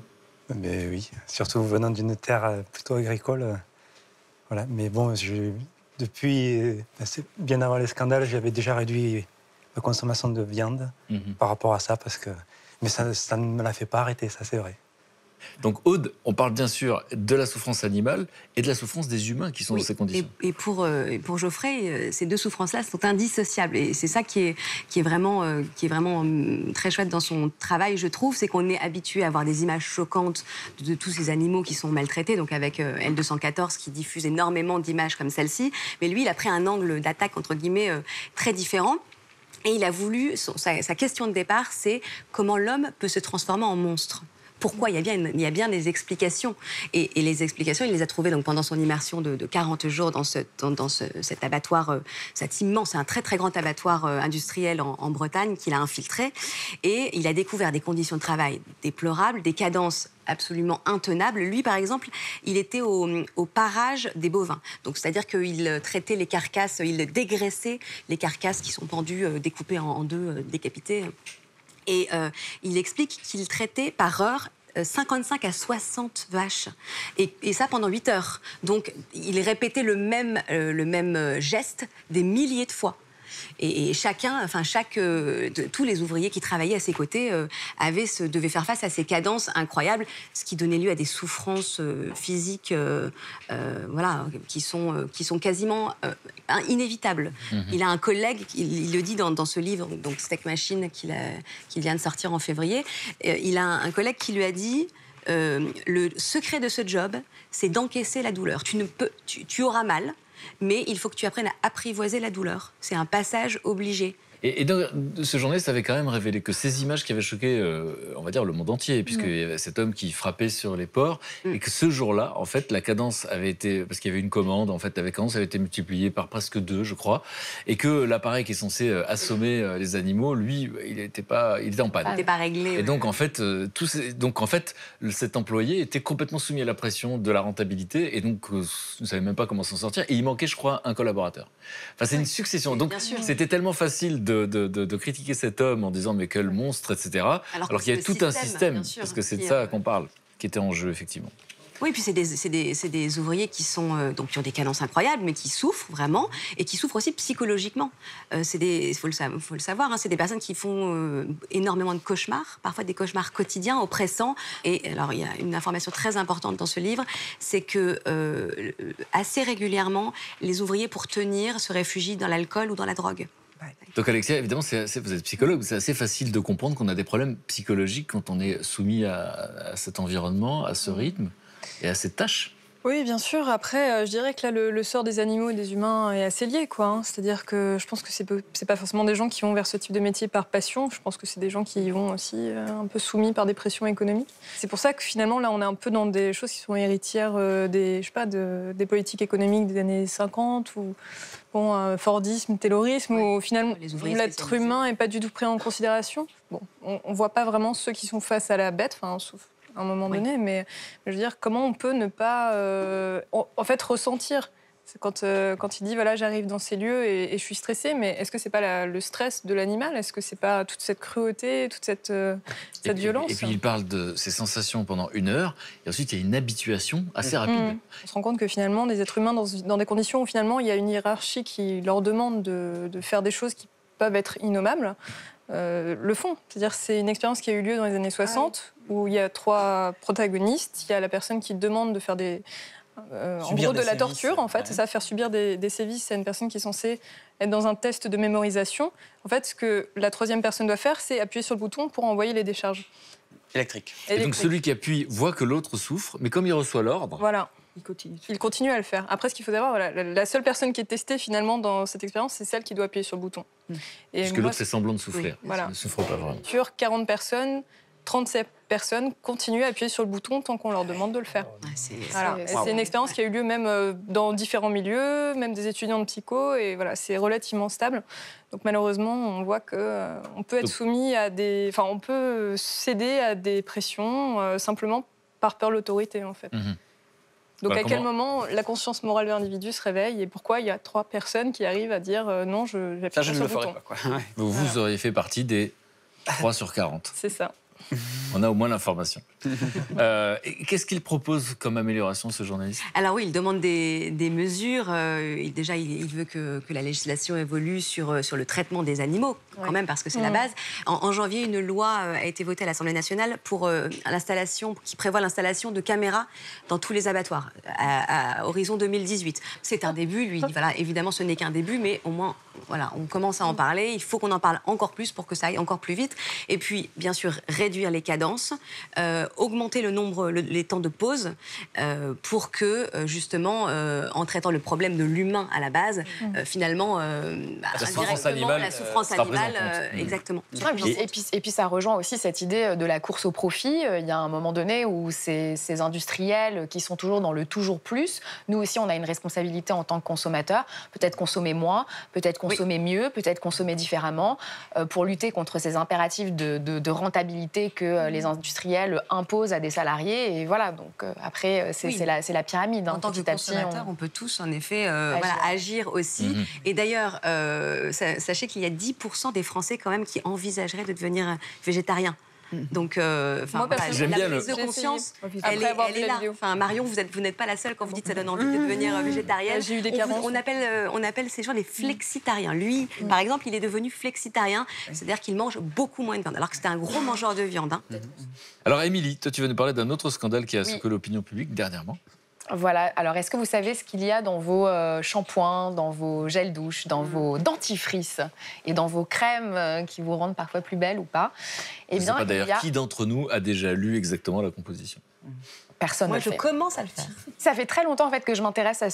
Mais oui, surtout venant d'une terre plutôt agricole. Voilà. Mais bon, depuis, bien avant les scandales, j'avais déjà réduit ma consommation de viande par rapport à ça, mais ça ne me l'a fait pas arrêter, ça c'est vrai. Donc Aude, on parle bien sûr de la souffrance animale et de la souffrance des humains qui sont dans ces conditions. Et pour Geoffrey, ces deux souffrances-là sont indissociables. Et c'est ça qui est vraiment très chouette dans son travail, je trouve, c'est qu'on est habitué à avoir des images choquantes de tous ces animaux qui sont maltraités, donc avec L214 qui diffuse énormément d'images comme celle-ci. Mais lui, il a pris un angle d'attaque, entre guillemets, très différent. Et il a voulu, sa question de départ, c'est comment l'homme peut se transformer en monstre. Pourquoi? Il y a bien des explications. Et les explications, il les a trouvées donc, pendant son immersion de 40 jours dans cet abattoir, cet immense, un très très grand abattoir industriel en Bretagne qu'il a infiltré. Et il a découvert des conditions de travail déplorables, des cadences absolument intenables. Lui, par exemple, il était au parage des bovins. Donc, c'est-à-dire qu'il traitait les carcasses, il dégraissait les carcasses qui sont pendues, découpées en deux, décapitées. Et il explique qu'il traitait par heure 55 à 60 vaches. Et ça pendant 8 heures. Donc, il répétait le même geste des milliers de fois. Et tous les ouvriers qui travaillaient à ses côtés devaient faire face à ces cadences incroyables, ce qui donnait lieu à des souffrances physiques qui sont quasiment inévitables. Il a un collègue, il le dit dans ce livre, donc Steak Machine, qu'il vient de sortir en février, il a un collègue qui lui a dit le secret de ce job, c'est d'encaisser la douleur. Tu auras mal, mais il faut que tu apprennes à apprivoiser la douleur. C'est un passage obligé. Et donc, ce journaliste avait quand même révélé que ces images qui avaient choqué, on va dire, le monde entier, puisqu'il y avait cet homme qui frappait sur les porcs, et que ce jour-là, en fait, la cadence avait été, parce qu'il y avait une commande, en fait, la cadence avait été multipliée par presque 2, je crois, et que l'appareil qui est censé assommer les animaux, lui, il était en panne. Il n'était pas réglé. Et donc, en fait, cet employé était complètement soumis à la pression de la rentabilité, et donc, ne savait même pas comment s'en sortir, et il manquait, je crois, un collaborateur. Enfin, c'est une succession. Donc, c'était tellement facile de critiquer cet homme en disant mais quel monstre, etc. Alors qu'il y a tout un système, parce que c'est de ça qu'on parle, qui était en jeu, effectivement. Oui, puis c'est des ouvriers qui qui ont des cadences incroyables, mais qui souffrent vraiment, et qui souffrent aussi psychologiquement. Faut le savoir, hein, c'est des personnes qui font énormément de cauchemars, parfois des cauchemars quotidiens, oppressants. Et alors, il y a une information très importante dans ce livre, c'est que assez régulièrement, les ouvriers, pour tenir, se réfugient dans l'alcool ou dans la drogue. Donc Alexia, évidemment, vous êtes psychologue, c'est assez facile de comprendre qu'on a des problèmes psychologiques quand on est soumis à cet environnement, à ce rythme et à cette tâche. Oui, bien sûr. Après, je dirais que là, le sort des animaux et des humains est assez lié, quoi. Hein. C'est-à-dire que je pense que c'est pas forcément des gens qui vont vers ce type de métier par passion. Je pense que c'est des gens qui y vont aussi un peu soumis par des pressions économiques. C'est pour ça que finalement, là, on est un peu dans des choses qui sont héritières des politiques économiques des années 50 ou Fordisme, Taylorisme, où finalement l'être humain n'est pas du tout pris en considération. Bon, on voit pas vraiment ceux qui sont face à la bête, sauf à un moment donné, mais je veux dire, comment on peut ne pas ressentir. C'est quand il dit, voilà, j'arrive dans ces lieux et je suis stressé, mais est-ce que c'est pas le stress de l'animal? Est-ce que c'est pas toute cette cruauté, toute cette violence? Et puis il parle de ces sensations pendant 1 heure, et ensuite il y a une habituation assez rapide. On se rend compte que finalement, des êtres humains, dans des conditions où finalement il y a une hiérarchie qui leur demande de faire des choses qui peuvent être innommables, le font. C'est-à-dire c'est une expérience qui a eu lieu dans les années 60, où il y a 3 protagonistes. Il y a la personne qui demande de faire en gros de la torture, en fait. C'est ça, faire subir des sévices à une personne qui est censée être dans un test de mémorisation. En fait, ce que la 3e personne doit faire, c'est appuyer sur le bouton pour envoyer les décharges. Électrique. Et donc celui qui appuie voit que l'autre souffre, mais comme il reçoit l'ordre... Voilà. Il continue à le faire. Après, ce qu'il faut savoir, voilà, la seule personne qui est testée finalement dans cette expérience, c'est celle qui doit appuyer sur le bouton. Puisque l'autre fait semblant de souffler. Oui, voilà. Il ne souffre pas vraiment. Sur 40 personnes, 37 personnes continuent à appuyer sur le bouton tant qu'on leur demande de le faire. C'est une expérience qui a eu lieu même dans différents milieux, même des étudiants de psycho, et voilà, c'est relativement stable. Donc malheureusement, on voit qu'on peut être soumis à on peut céder à des pressions simplement par peur de l'autorité, en fait. Donc à quel moment la conscience morale de l'individu se réveille et pourquoi il y a 3 personnes qui arrivent à dire non, je vais faire sur le bouton. Vous auriez fait partie des 3 sur 40. C'est ça. On a au moins l'information. Qu'est-ce qu'il propose comme amélioration, ce journaliste? Alors oui, il demande des mesures. Déjà, il veut que la législation évolue sur le traitement des animaux, quand même, parce que c'est la base. En janvier, une loi a été votée à l'Assemblée nationale pour qui prévoit l'installation de caméras dans tous les abattoirs à horizon 2018. C'est un début, lui. Voilà, évidemment, ce n'est qu'un début, mais au moins, voilà, on commence à en parler. Il faut qu'on en parle encore plus pour que ça aille encore plus vite. Et puis, bien sûr, réduire les cadences, augmenter les temps de pause pour que, justement, en traitant le problème de l'humain à la base, finalement, la souffrance animale, exactement. Et puis, ça rejoint aussi cette idée de la course au profit. Il y a un moment donné où ces industriels qui sont toujours dans le toujours plus, nous aussi, on a une responsabilité en tant que consommateurs, peut-être consommer moins, peut-être consommer mieux, peut-être consommer différemment, pour lutter contre ces impératifs de rentabilité que les industriels imposent à des salariés. Et voilà, donc après, c'est la pyramide. En tant que consommateur, on peut tous, en effet, agir aussi. Et d'ailleurs, sachez qu'il y a 10% des Français, quand même, qui envisageraient de devenir végétariens. Donc, moi, j'aime bien la prise de conscience, elle est là. Enfin, Marion, vous n'êtes pas la seule quand vous dites que ça donne envie de devenir végétarienne. J'ai eu des carences. On appelle ces gens les flexitariens. Lui, par exemple, il est devenu flexitarien, c'est-à-dire qu'il mange beaucoup moins de viande, alors que c'était un gros mangeur de viande. Alors, Émilie, toi, tu vas nous parler d'un autre scandale qui a secoué l'opinion publique dernièrement. Voilà, alors est-ce que vous savez ce qu'il y a dans vos shampoings, dans vos gels douche, dans vos dentifrices et dans vos crèmes qui vous rendent parfois plus belle ou pas? Eh bien, d'ailleurs, qui d'entre nous a déjà lu exactement la composition? Personne ne le fait. Moi, je commence à le faire. Ça fait très longtemps en fait que je m'intéresse à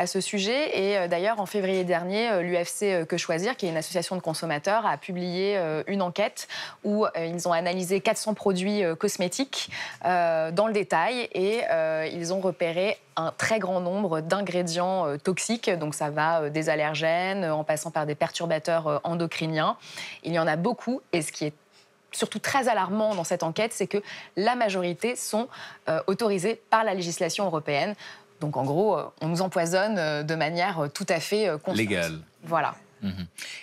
ce sujet et d'ailleurs en février dernier, l'UFC Que Choisir, qui est une association de consommateurs, a publié une enquête où ils ont analysé 400 produits cosmétiques dans le détail et ils ont repéré un très grand nombre d'ingrédients toxiques. Donc ça va des allergènes en passant par des perturbateurs endocriniens. Il y en a beaucoup et ce qui est surtout très alarmant dans cette enquête, c'est que la majorité sont autorisées par la législation européenne. Donc en gros, on nous empoisonne de manière tout à fait constante. Légale. Voilà.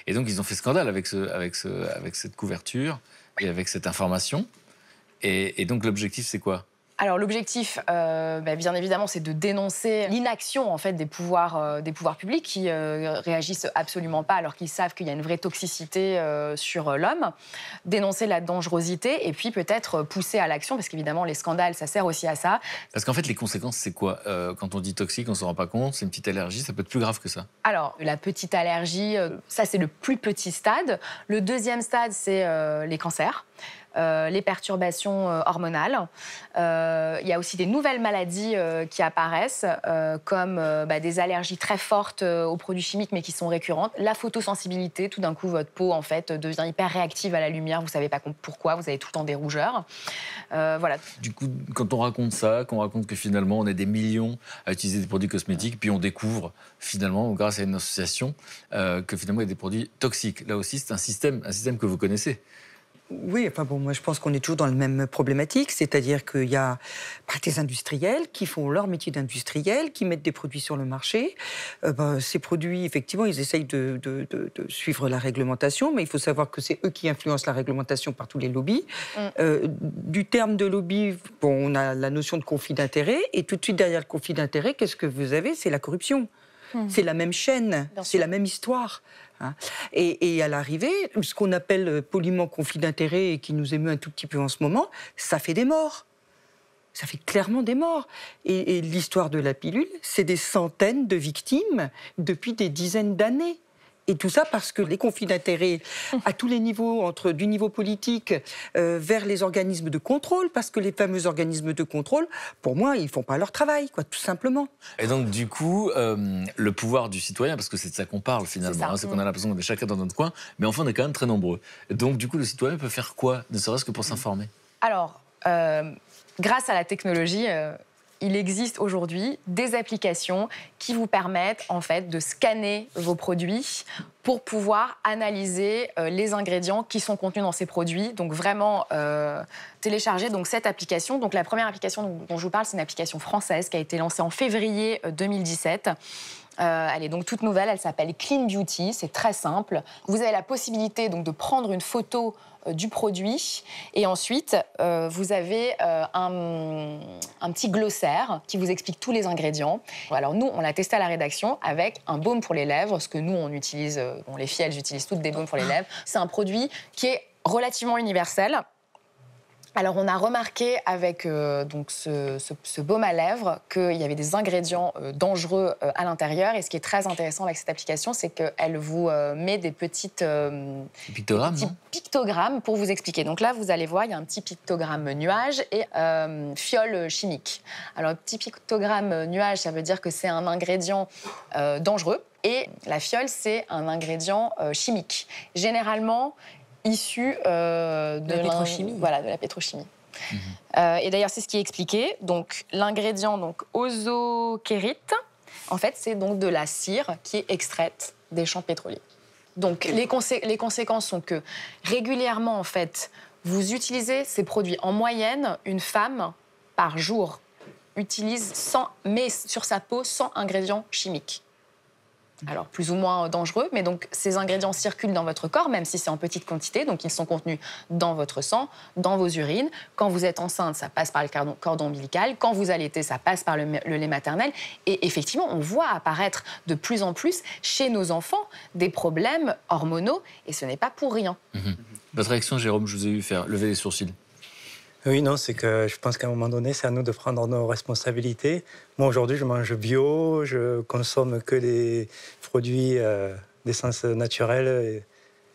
Et donc ils ont fait scandale avec cette couverture et avec cette information. Et donc l'objectif, c'est quoi ? Alors l'objectif, bien évidemment, c'est de dénoncer l'inaction en fait des pouvoirs publics qui réagissent absolument pas alors qu'ils savent qu'il y a une vraie toxicité sur l'homme, dénoncer la dangerosité et puis peut-être pousser à l'action parce qu'évidemment les scandales, ça sert aussi à ça. Parce qu'en fait, les conséquences, c'est quoi ? Quand on dit toxique, on s'en rend pas compte. C'est une petite allergie, ça peut être plus grave que ça. Alors la petite allergie, ça c'est le plus petit stade. Le deuxième stade, c'est les cancers. Les perturbations hormonales. Il y a aussi des nouvelles maladies qui apparaissent, comme des allergies très fortes aux produits chimiques, mais qui sont récurrentes. La photosensibilité, tout d'un coup, votre peau en fait devient hyper réactive à la lumière. Vous savez pas pourquoi. Vous avez tout le temps des rougeurs. Voilà. Du coup, quand on raconte ça, qu'on raconte que finalement on est des millions à utiliser des produits cosmétiques, puis on découvre finalement, grâce à une association, que finalement il y a des produits toxiques. Là aussi, c'est un système que vous connaissez. Oui, enfin bon, moi je pense qu'on est toujours dans la même problématique, c'est-à-dire qu'il y a des industriels qui font leur métier d'industriel, qui mettent des produits sur le marché. Ces produits, effectivement, ils essayent de suivre la réglementation, mais il faut savoir que c'est eux qui influencent la réglementation par tous les lobbies. Du terme de lobby, on a la notion de conflit d'intérêt, et tout de suite derrière le conflit d'intérêt, qu'est-ce que vous avez ? C'est la corruption. C'est la même chaîne, c'est la même histoire. Hein. Et à l'arrivée, ce qu'on appelle poliment conflit d'intérêts et qui nous émeut un tout petit peu en ce moment, ça fait des morts. Ça fait clairement des morts. Et l'histoire de la pilule, c'est des centaines de victimes depuis des dizaines d'années. Et tout ça parce que les conflits d'intérêts à tous les niveaux, du niveau politique vers les organismes de contrôle, parce que les fameux organismes de contrôle, pour moi, ils ne font pas leur travail, quoi, tout simplement. Et donc, du coup, le pouvoir du citoyen, parce que c'est de ça qu'on parle finalement, c'est qu'on a l'impression qu'on est chacun dans notre coin, mais enfin, on est quand même très nombreux. Donc, du coup, le citoyen peut faire quoi, ne serait-ce que pour s'informer? Alors, grâce à la technologie, il existe aujourd'hui des applications qui vous permettent en fait de scanner vos produits pour pouvoir analyser les ingrédients qui sont contenus dans ces produits. Donc vraiment télécharger donc cette application. Donc la première application dont je vous parle, c'est une application française qui a été lancée en février 2017. Elle est donc toute nouvelle, elle s'appelle Clean Beauty, c'est très simple. Vous avez la possibilité donc de prendre une photo du produit et ensuite vous avez un petit glossaire qui vous explique tous les ingrédients. Alors nous, on l'a testé à la rédaction avec un baume pour les lèvres, ce que nous on utilise, les filles elles utilisent toutes des baumes pour les lèvres. C'est un produit qui est relativement universel. Alors, on a remarqué avec donc ce baume à lèvres qu'il y avait des ingrédients dangereux à l'intérieur. Et ce qui est très intéressant avec cette application, c'est qu'elle vous met des petits pictogrammes pour vous expliquer. Donc là, vous allez voir, il y a un petit pictogramme nuage et fiole chimique. Alors, le petit pictogramme nuage, ça veut dire que c'est un ingrédient dangereux. Et la fiole, c'est un ingrédient chimique. Généralement issu de la pétrochimie. Voilà, de la pétrochimie. Et d'ailleurs, c'est ce qui est expliqué. Donc, l'ingrédient ozokérite, en fait, c'est donc de la cire qui est extraite des champs pétroliers. Donc, les conséquences sont que régulièrement, en fait, vous utilisez ces produits. En moyenne, une femme par jour met sur sa peau 100 ingrédients chimiques. Alors, plus ou moins dangereux, mais donc ces ingrédients circulent dans votre corps, même si c'est en petite quantité, donc ils sont contenus dans votre sang, dans vos urines. Quand vous êtes enceinte, ça passe par le cordon ombilical. Quand vous allaitez, ça passe par le lait maternel. Et effectivement, on voit apparaître de plus en plus chez nos enfants des problèmes hormonaux, et ce n'est pas pour rien. Votre réaction, Jérôme, je vous ai vu faire lever les sourcils. Oui, non, c'est que je pense qu'à un moment donné, c'est à nous de prendre nos responsabilités. Moi, aujourd'hui, je mange bio, je consomme que des produits d'essence naturelle,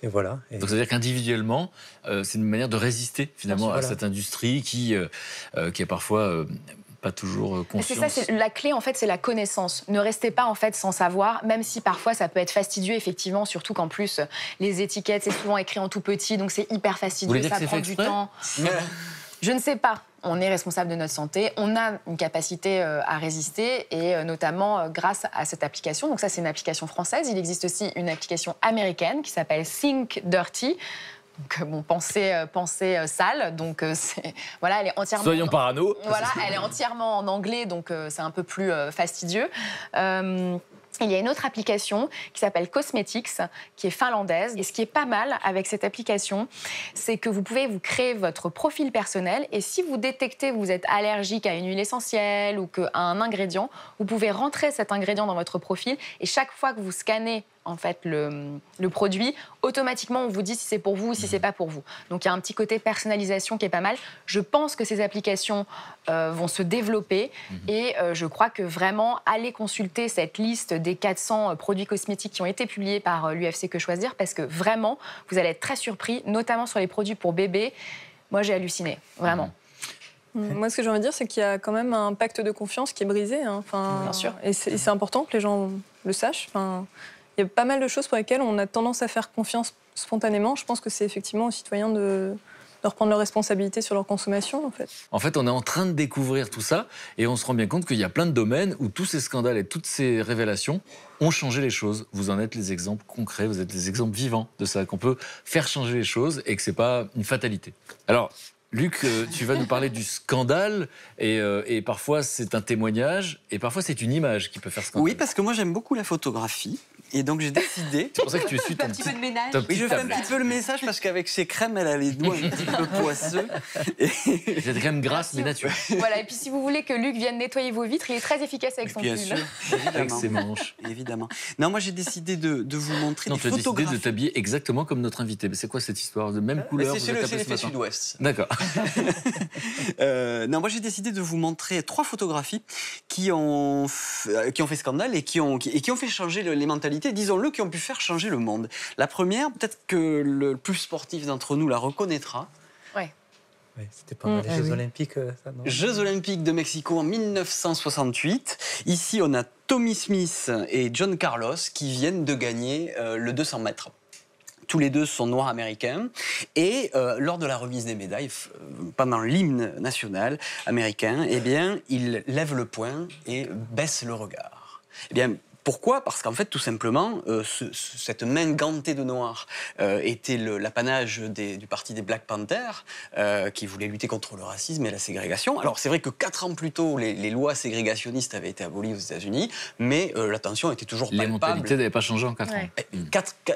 et voilà. Et... Donc, c'est-à-dire qu'individuellement, c'est une manière de résister, finalement, à cette industrie qui est parfois... pas toujours conscience. C'est ça, la clé en fait, c'est la connaissance. Ne restez pas en fait sans savoir, même si parfois ça peut être fastidieux effectivement, surtout qu'en plus les étiquettes c'est souvent écrit en tout petit, donc c'est hyper fastidieux, ça prend du temps. Je ne sais pas. On est responsable de notre santé, on a une capacité à résister et notamment grâce à cette application. Donc ça, c'est une application française. Il existe aussi une application américaine qui s'appelle Think Dirty. Donc, bon, pensée sale, donc voilà, elle est entièrement... Soyons parano. Voilà, elle est entièrement en anglais, donc c'est un peu plus fastidieux. Il y a une autre application qui s'appelle Cosmetics, qui est finlandaise. Et ce qui est pas mal avec cette application, c'est que vous pouvez vous créer votre profil personnel. Et si vous détectez que vous êtes allergique à une huile essentielle ou à un ingrédient, vous pouvez rentrer cet ingrédient dans votre profil. Et chaque fois que vous scannez en fait le produit, automatiquement on vous dit si c'est pour vous ou si c'est pas pour vous. Donc il y a un petit côté personnalisation qui est pas mal. Je pense que ces applications vont se développer et je crois que vraiment aller consulter cette liste des 400 produits cosmétiques qui ont été publiés par l'UFC Que Choisir, parce que vraiment vous allez être très surpris, notamment sur les produits pour bébés. Moi j'ai halluciné, vraiment. Moi, ce que j'ai envie de dire, c'est qu'il y a quand même un pacte de confiance qui est brisé. Hein. Bien sûr. Et c'est important que les gens le sachent. Enfin, il y a pas mal de choses pour lesquelles on a tendance à faire confiance spontanément. Je pense que c'est effectivement aux citoyens de reprendre leurs responsabilités sur leur consommation, en fait. En fait, on est en train de découvrir tout ça et on se rend bien compte qu'il y a plein de domaines où tous ces scandales et toutes ces révélations ont changé les choses. Vous en êtes les exemples concrets, vous êtes les exemples vivants de ça, qu'on peut faire changer les choses et que c'est pas une fatalité. Alors, Luc, tu vas nous parler du scandale et parfois c'est un témoignage et parfois c'est une image qui peut faire scandale. Oui, parce que moi j'aime beaucoup la photographie Et donc j'ai décidé... C'est pour ça que tu suis ton Un petit peu de ménage. Oui, je fais un petit peu le message parce qu'avec ces crèmes, elle a les doigts un petit peu poisseux. C'est des crèmes grasses mais naturelles. Voilà, et puis si vous voulez que Luc vienne nettoyer vos vitres, il est très efficace avec son Bien pull. sûr, Avec évidemment. ses manches. Évidemment. Non, moi j'ai décidé de vous montrer Non, des tu as décidé photographies. de t'habiller exactement comme notre invité. Mais c'est quoi cette histoire de même couleur C'est vous êtes tapé ce l'effet matin sud-ouest. D'accord. Non, moi j'ai décidé de vous montrer 3 photographies qui ont fait scandale et qui ont fait changer les mentalités, disons-le, qui ont pu faire changer le monde. La première, peut-être que le plus sportif d'entre nous la reconnaîtra. Ouais. Oui, c'était pendant les Jeux Olympiques, ça, non? Jeux Olympiques de Mexico en 1968. Ici, on a Tommy Smith et John Carlos qui viennent de gagner le 200 mètres. Tous les deux sont noirs américains. Et lors de la remise des médailles, pendant l'hymne national américain, eh bien, ils lèvent le poing et baissent le regard. Eh bien, pourquoi ? Parce qu'en fait, tout simplement, cette main gantée de noir était l'apanage du parti des Black Panthers, qui voulait lutter contre le racisme et la ségrégation. Alors, c'est vrai que 4 ans plus tôt, les lois ségrégationnistes avaient été abolies aux États-Unis, mais la tension était toujours palpable. Les mentalités n'avaient pas changé en 4 ans.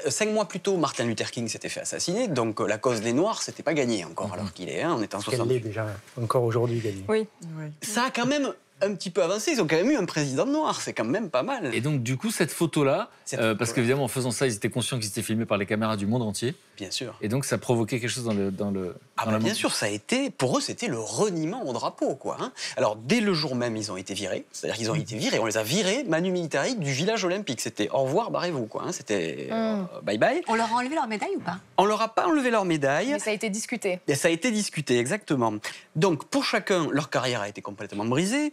5 mois plus tôt, Martin Luther King s'était fait assassiner, donc la cause des Noirs, c'était pas gagné encore, alors qu'il est, on est en 60. Qu'elle l'est déjà, encore aujourd'hui gagnée. Oui. Ça a quand même un petit peu avancé, ils ont quand même eu un président noir, c'est quand même pas mal. Et donc, du coup, cette photo-là, parce qu'évidemment, en faisant ça, ils étaient conscients qu'ils étaient filmés par les caméras du monde entier. Bien sûr. Et donc, ça provoquait quelque chose Bien sûr, ça a été, pour eux, c'était le reniement au drapeau, quoi. Hein. Alors, dès le jour même, ils ont été virés. C'est-à-dire qu'ils ont été virés, on les a virés, manu militari, du village olympique. C'était au revoir, barrez-vous, quoi. Hein. C'était bye bye. On leur a enlevé leur médaille ou pas? On leur a pas enlevé leur médaille. Mais ça a été discuté. Et ça a été discuté, exactement. Donc, pour chacun, leur carrière a été complètement brisée.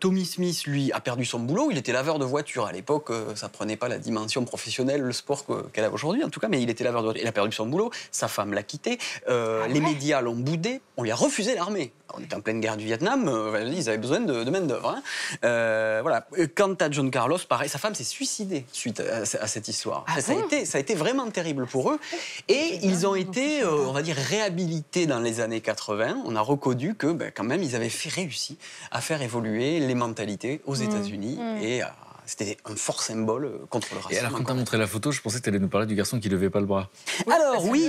Tommy Smith, lui, a perdu son boulot. Il était laveur de voiture. À l'époque, ça prenait pas la dimension professionnelle, le sport qu'elle a aujourd'hui, en tout cas, mais il était laveur de voiture. Il a perdu son boulot. Sa femme l'a quitté. Les médias l'ont boudé. On lui a refusé l'armée. On était en pleine guerre du Vietnam. Ils avaient besoin de main-d'œuvre. Hein. Voilà. Quant à John Carlos, pareil, sa femme s'est suicidée suite à cette histoire. Ça a été vraiment terrible pour eux. Et ils ont été, on va dire, réhabilités dans les années 80. On a reconnu que, quand même, ils avaient réussi à faire évoluer les mentalités aux États-Unis et c'était un fort symbole contre le racisme. Et alors, quand tu as montré la photo, je pensais que tu allais nous parler du garçon qui ne levait pas le bras. Alors, oui,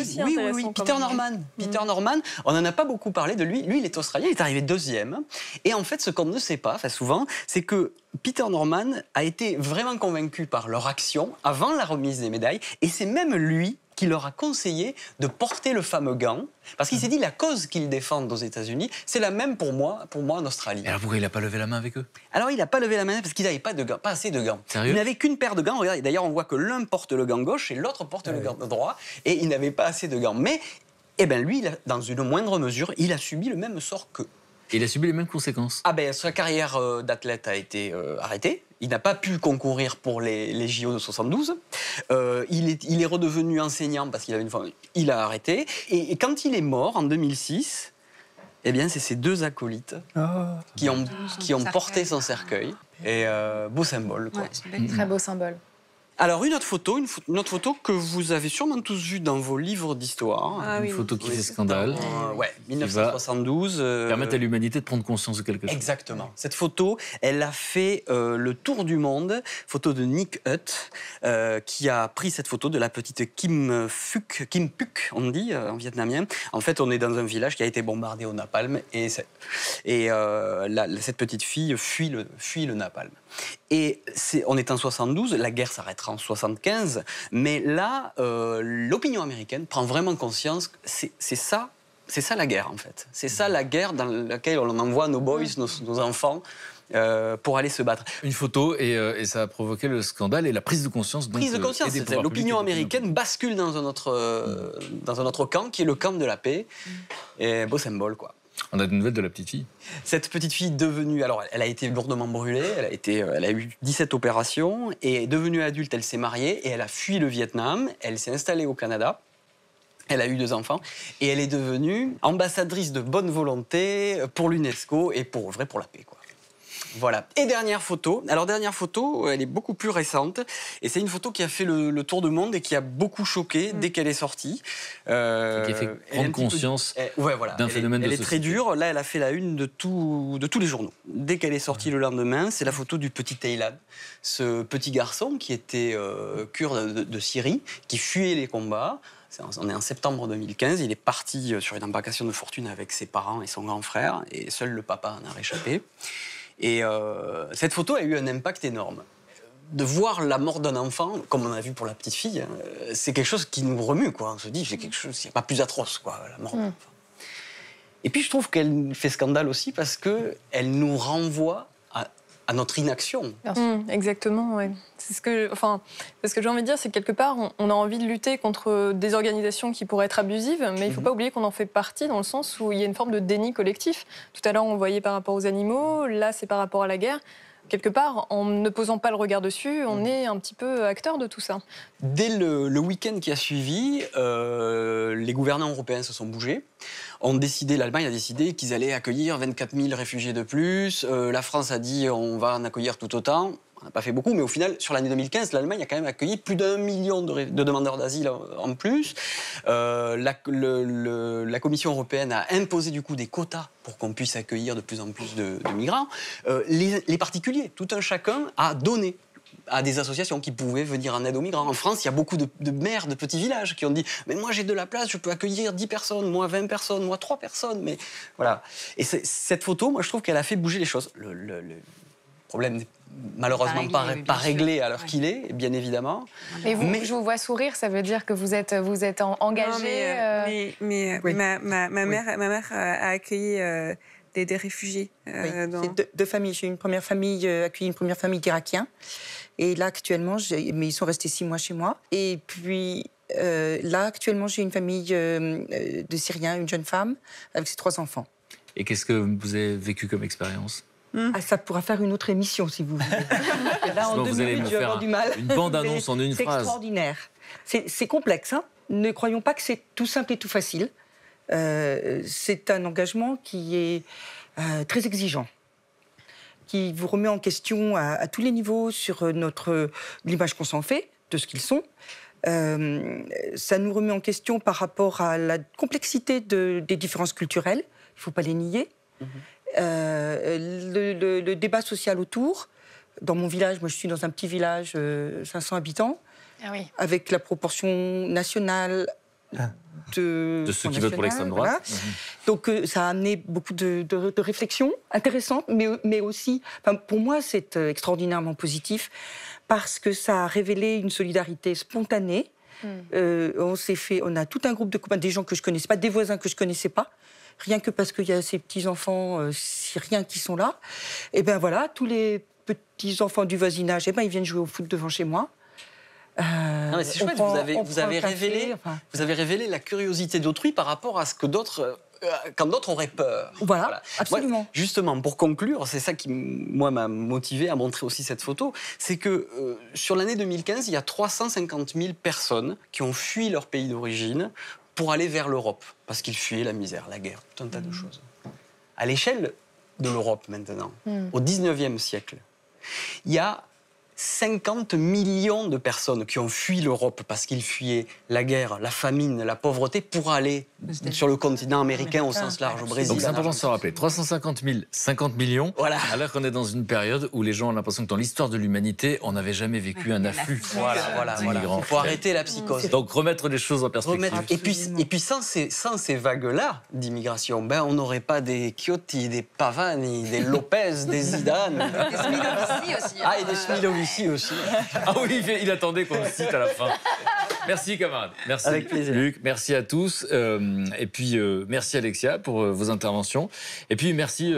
Peter Norman. Peter Norman, on n'en a pas beaucoup parlé de lui. Lui, il est australien, il est arrivé 2e. Et en fait, ce qu'on ne sait pas, souvent, c'est que Peter Norman a été vraiment convaincu par leur action avant la remise des médailles. Et c'est même lui qui leur a conseillé de porter le fameux gant, parce qu'il s'est dit la cause qu'ils défendent aux États-Unis, c'est la même pour moi en Australie. Et alors pourquoi il n'a pas levé la main avec eux? Alors il n'a pas levé la main parce qu'ils n'avaient pas assez de gants. Sérieux? Il n'avait qu'une paire de gants. Regardez, d'ailleurs, on voit que l'un porte le gant gauche et l'autre porte le gant droit, et il n'avait pas assez de gants. Mais, lui, dans une moindre mesure, il a subi le même sort qu'eux. Et il a subi les mêmes conséquences. Sa carrière d'athlète a été arrêtée. Il n'a pas pu concourir pour les JO de 72. Il est redevenu enseignant parce qu'il avait une femme. Il a arrêté. Et quand il est mort en 2006, c'est ses 2 acolytes qui ont porté son cercueil. Et beau symbole, quoi. Ouais, très beau symbole. Alors, une autre photo que vous avez sûrement tous vue dans vos livres d'histoire. Une photo qui fait scandale. 1972. Permettre à l'humanité de prendre conscience de quelque chose. Exactement. Cette photo, elle a fait le tour du monde. Photo de Nick Hutt, qui a pris cette photo de la petite Kim Phuc, on dit en vietnamien. En fait, on est dans un village qui a été bombardé au napalm. Et cette petite fille fuit le napalm. Et on est en 72, la guerre s'arrêtera en 75, mais là, l'opinion américaine prend vraiment conscience que c'est ça la guerre, en fait. C'est ça la guerre dans laquelle on envoie nos boys, nos enfants, pour aller se battre. Une photo, et ça a provoqué le scandale et la prise de conscience. L'opinion américaine bascule dans un autre camp, qui est le camp de la paix. Et beau symbole, quoi. On a des nouvelles de la petite fille. Cette petite fille devenue... Alors, elle a été lourdement brûlée, elle a eu 17 opérations, et devenue adulte, elle s'est mariée, et elle a fui le Vietnam, elle s'est installée au Canada, elle a eu 2 enfants, et elle est devenue ambassadrice de bonne volonté pour l'UNESCO et pour la paix, quoi. Voilà. Et dernière photo. Alors, dernière photo, elle est beaucoup plus récente. Et c'est une photo qui a fait le tour du monde et qui a beaucoup choqué dès qu'elle est sortie. Qui a fait prendre conscience d'un phénomène de société. Elle est très dure. Là, elle a fait la une de tous les journaux. Dès qu'elle est sortie le lendemain, c'est la photo du petit Taylan, ce petit garçon qui était kurde de Syrie, qui fuyait les combats. On est en septembre 2015, il est parti sur une embarcation de fortune avec ses parents et son grand frère, et seul le papa en a réchappé. Et cette photo a eu un impact énorme. De voir la mort d'un enfant, comme on a vu pour la petite fille, c'est quelque chose qui nous remue, quoi. On se dit, c'est quelque chose, il n'y a pas plus atroce, quoi, la mort d'un enfant. Et puis je trouve qu'elle fait scandale aussi parce qu'elle nous renvoie à notre inaction. Exactement, ouais. C'est ce que j'ai envie de dire, c'est que quelque part, on a envie de lutter contre des organisations qui pourraient être abusives, mais il ne faut pas oublier qu'on en fait partie dans le sens où il y a une forme de déni collectif. Tout à l'heure, on voyait par rapport aux animaux, là, c'est par rapport à la guerre. Quelque part, en ne posant pas le regard dessus, on est un petit peu acteur de tout ça. Dès le week-end qui a suivi, les gouvernants européens se sont bougés. L'Allemagne a décidé qu'ils allaient accueillir 24 000 réfugiés de plus. La France a dit on va en accueillir tout autant. On n'a pas fait beaucoup, mais au final, sur l'année 2015, l'Allemagne a quand même accueilli plus d'1 million de demandeurs d'asile en plus. La Commission européenne a imposé du coup des quotas pour qu'on puisse accueillir de plus en plus de migrants. Les particuliers, tout un chacun a donné à des associations qui pouvaient venir en aide aux migrants. En France, il y a beaucoup de maires de petits villages qui ont dit « Mais moi, j'ai de la place, je peux accueillir 10 personnes, moi 20 personnes, moi 3 personnes. » Mais voilà. Et cette photo, moi, je trouve qu'elle a fait bouger les choses. Le problème n'est malheureusement pas réglé à l'heure qu'il est, bien évidemment. Mais je vous vois sourire, ça veut dire que vous êtes engagé. Ma mère a accueilli des réfugiés. C'est deux familles. J'ai une première famille, accueilli une première famille d'Irakiens. Et là, actuellement, mais ils sont restés 6 mois chez moi. Et puis, là, actuellement, j'ai une famille de Syriens, une jeune femme, avec ses 3 enfants. Et qu'est-ce que vous avez vécu comme expérience ? Ça pourra faire une autre émission, si vous voulez. Là, en 2 minutes, je vais avoir du mal. Une bande-annonce en une phrase. C'est extraordinaire. C'est complexe, hein. Ne croyons pas que c'est tout simple et tout facile. C'est un engagement qui est très exigeant, qui vous remet en question à tous les niveaux sur l'image qu'on s'en fait, de ce qu'ils sont. Ça nous remet en question par rapport à la complexité des différences culturelles. Il ne faut pas les nier. Le débat social autour. Dans mon village, moi je suis dans un petit village, 500 habitants, avec la proportion nationale de ceux qui votent pour l'extrême droite. Voilà. Donc ça a amené beaucoup de réflexions intéressantes, mais aussi, pour moi c'est extraordinairement positif, parce que ça a révélé une solidarité spontanée. On a tout un groupe de copains, des gens que je connaissais pas, des voisins que je connaissais pas, rien que parce qu'il y a ces petits-enfants syriens qui sont là. Et bien voilà, tous les petits-enfants du voisinage, ils viennent jouer au foot devant chez moi. Non, mais c'est chouette, vous avez révélé la curiosité d'autrui par rapport à ce que d'autres... quand d'autres auraient peur. Voilà. Absolument. Moi, justement, pour conclure, c'est ça qui, moi, m'a motivé à montrer aussi cette photo, c'est que sur l'année 2015, il y a 350 000 personnes qui ont fui leur pays d'origine pour aller vers l'Europe, parce qu'ils fuyaient la misère, la guerre, tout un tas de choses. À l'échelle de l'Europe, maintenant, au 19e siècle, il y a 50 millions de personnes qui ont fui l'Europe parce qu'ils fuyaient la guerre, la famine, la pauvreté pour aller sur le continent américain au sens large, au Brésil. Donc c'est important de se rappeler, 350 000, 50 millions, alors qu'on est dans une période où les gens ont l'impression que dans l'histoire de l'humanité, on n'avait jamais vécu un afflux. Voilà. Il faut arrêter la psychose. Donc remettre les choses en perspective. Et puis sans ces vagues-là d'immigration, on n'aurait pas des Ciotti, des Pavani, des Lopez, des Zidane. Des Smilovici aussi. Et des Smilovici aussi. Ah oui, il attendait qu'on le cite à la fin. Merci camarades, merci avec plaisir. Luc, merci à tous. Et puis merci Alexia pour vos interventions. Et puis merci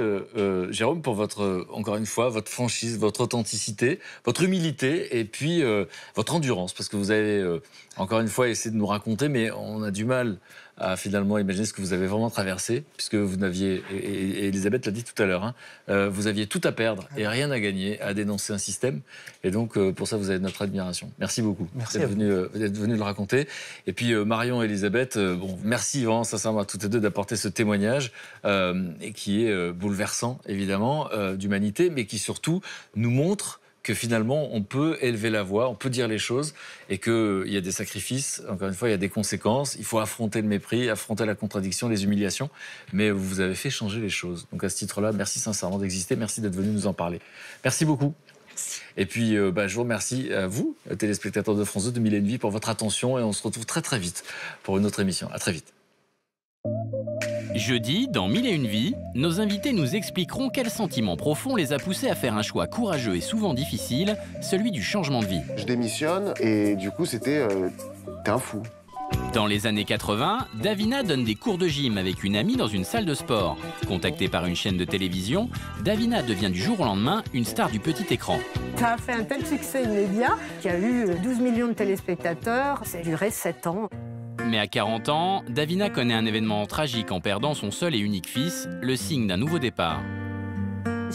Jérôme pour encore une fois, votre franchise, votre authenticité, votre humilité et puis votre endurance. Parce que vous avez encore une fois essayé de nous raconter, mais on a du mal à finalement imaginer ce que vous avez vraiment traversé, puisque vous n'aviez, et Elisabeth l'a dit tout à l'heure, vous aviez tout à perdre et rien à gagner à dénoncer un système. Et donc, pour ça, vous avez notre admiration. Merci beaucoup d'être venu le raconter. Et puis, Marion et Elisabeth, merci vraiment sincèrement à toutes les deux d'apporter ce témoignage et qui est bouleversant, évidemment, d'humanité, mais qui surtout nous montre que finalement, on peut élever la voix, on peut dire les choses et qu'il y a des sacrifices, encore une fois, il y a des conséquences. Il faut affronter le mépris, affronter la contradiction, les humiliations. Mais vous avez fait changer les choses. Donc à ce titre-là, merci sincèrement d'exister. Merci d'être venu nous en parler. Merci beaucoup. Merci. Et puis, je vous remercie à vous, téléspectateurs de France 2 de Mille et une vies, pour votre attention. Et on se retrouve très très vite pour une autre émission. À très vite. Jeudi, dans Mille et une vies, nos invités nous expliqueront quel sentiment profond les a poussés à faire un choix courageux et souvent difficile, celui du changement de vie. Je démissionne et du coup, c'était t'es un fou. Dans les années 80, Davina donne des cours de gym avec une amie dans une salle de sport. Contactée par une chaîne de télévision, Davina devient du jour au lendemain une star du petit écran. Ça a fait un tel succès immédiat qu'il y a eu 12 millions de téléspectateurs. Ça a duré 7 ans. Mais à 40 ans, Davina connaît un événement tragique en perdant son seul et unique fils, le signe d'un nouveau départ.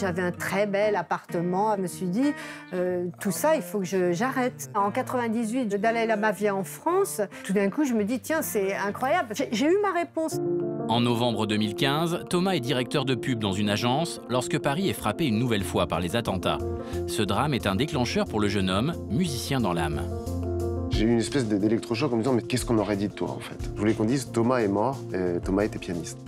J'avais un très bel appartement. Je me suis dit, tout ça, il faut que j'arrête. En 98, le Dalai Lama vient en France. Tout d'un coup, je me dis, tiens, c'est incroyable. J'ai eu ma réponse. En novembre 2015, Thomas est directeur de pub dans une agence lorsque Paris est frappé une nouvelle fois par les attentats. Ce drame est un déclencheur pour le jeune homme, musicien dans l'âme. J'ai eu une espèce d'électrochoc en me disant, mais qu'est-ce qu'on aurait dit de toi, en fait? Je voulais qu'on dise, Thomas est mort, et Thomas était pianiste.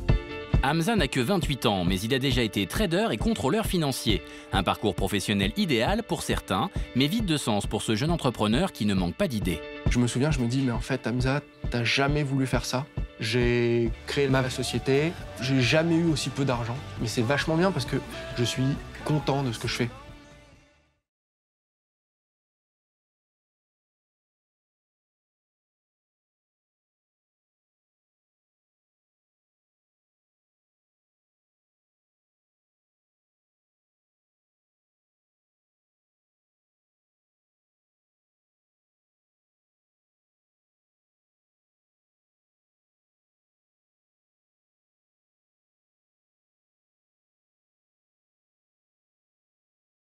Hamza n'a que 28 ans, mais il a déjà été trader et contrôleur financier. Un parcours professionnel idéal pour certains, mais vide de sens pour ce jeune entrepreneur qui ne manque pas d'idées. Je me souviens, je me dis, mais en fait, Hamza, t'as jamais voulu faire ça. J'ai créé ma société, j'ai jamais eu aussi peu d'argent. Mais c'est vachement bien parce que je suis content de ce que je fais.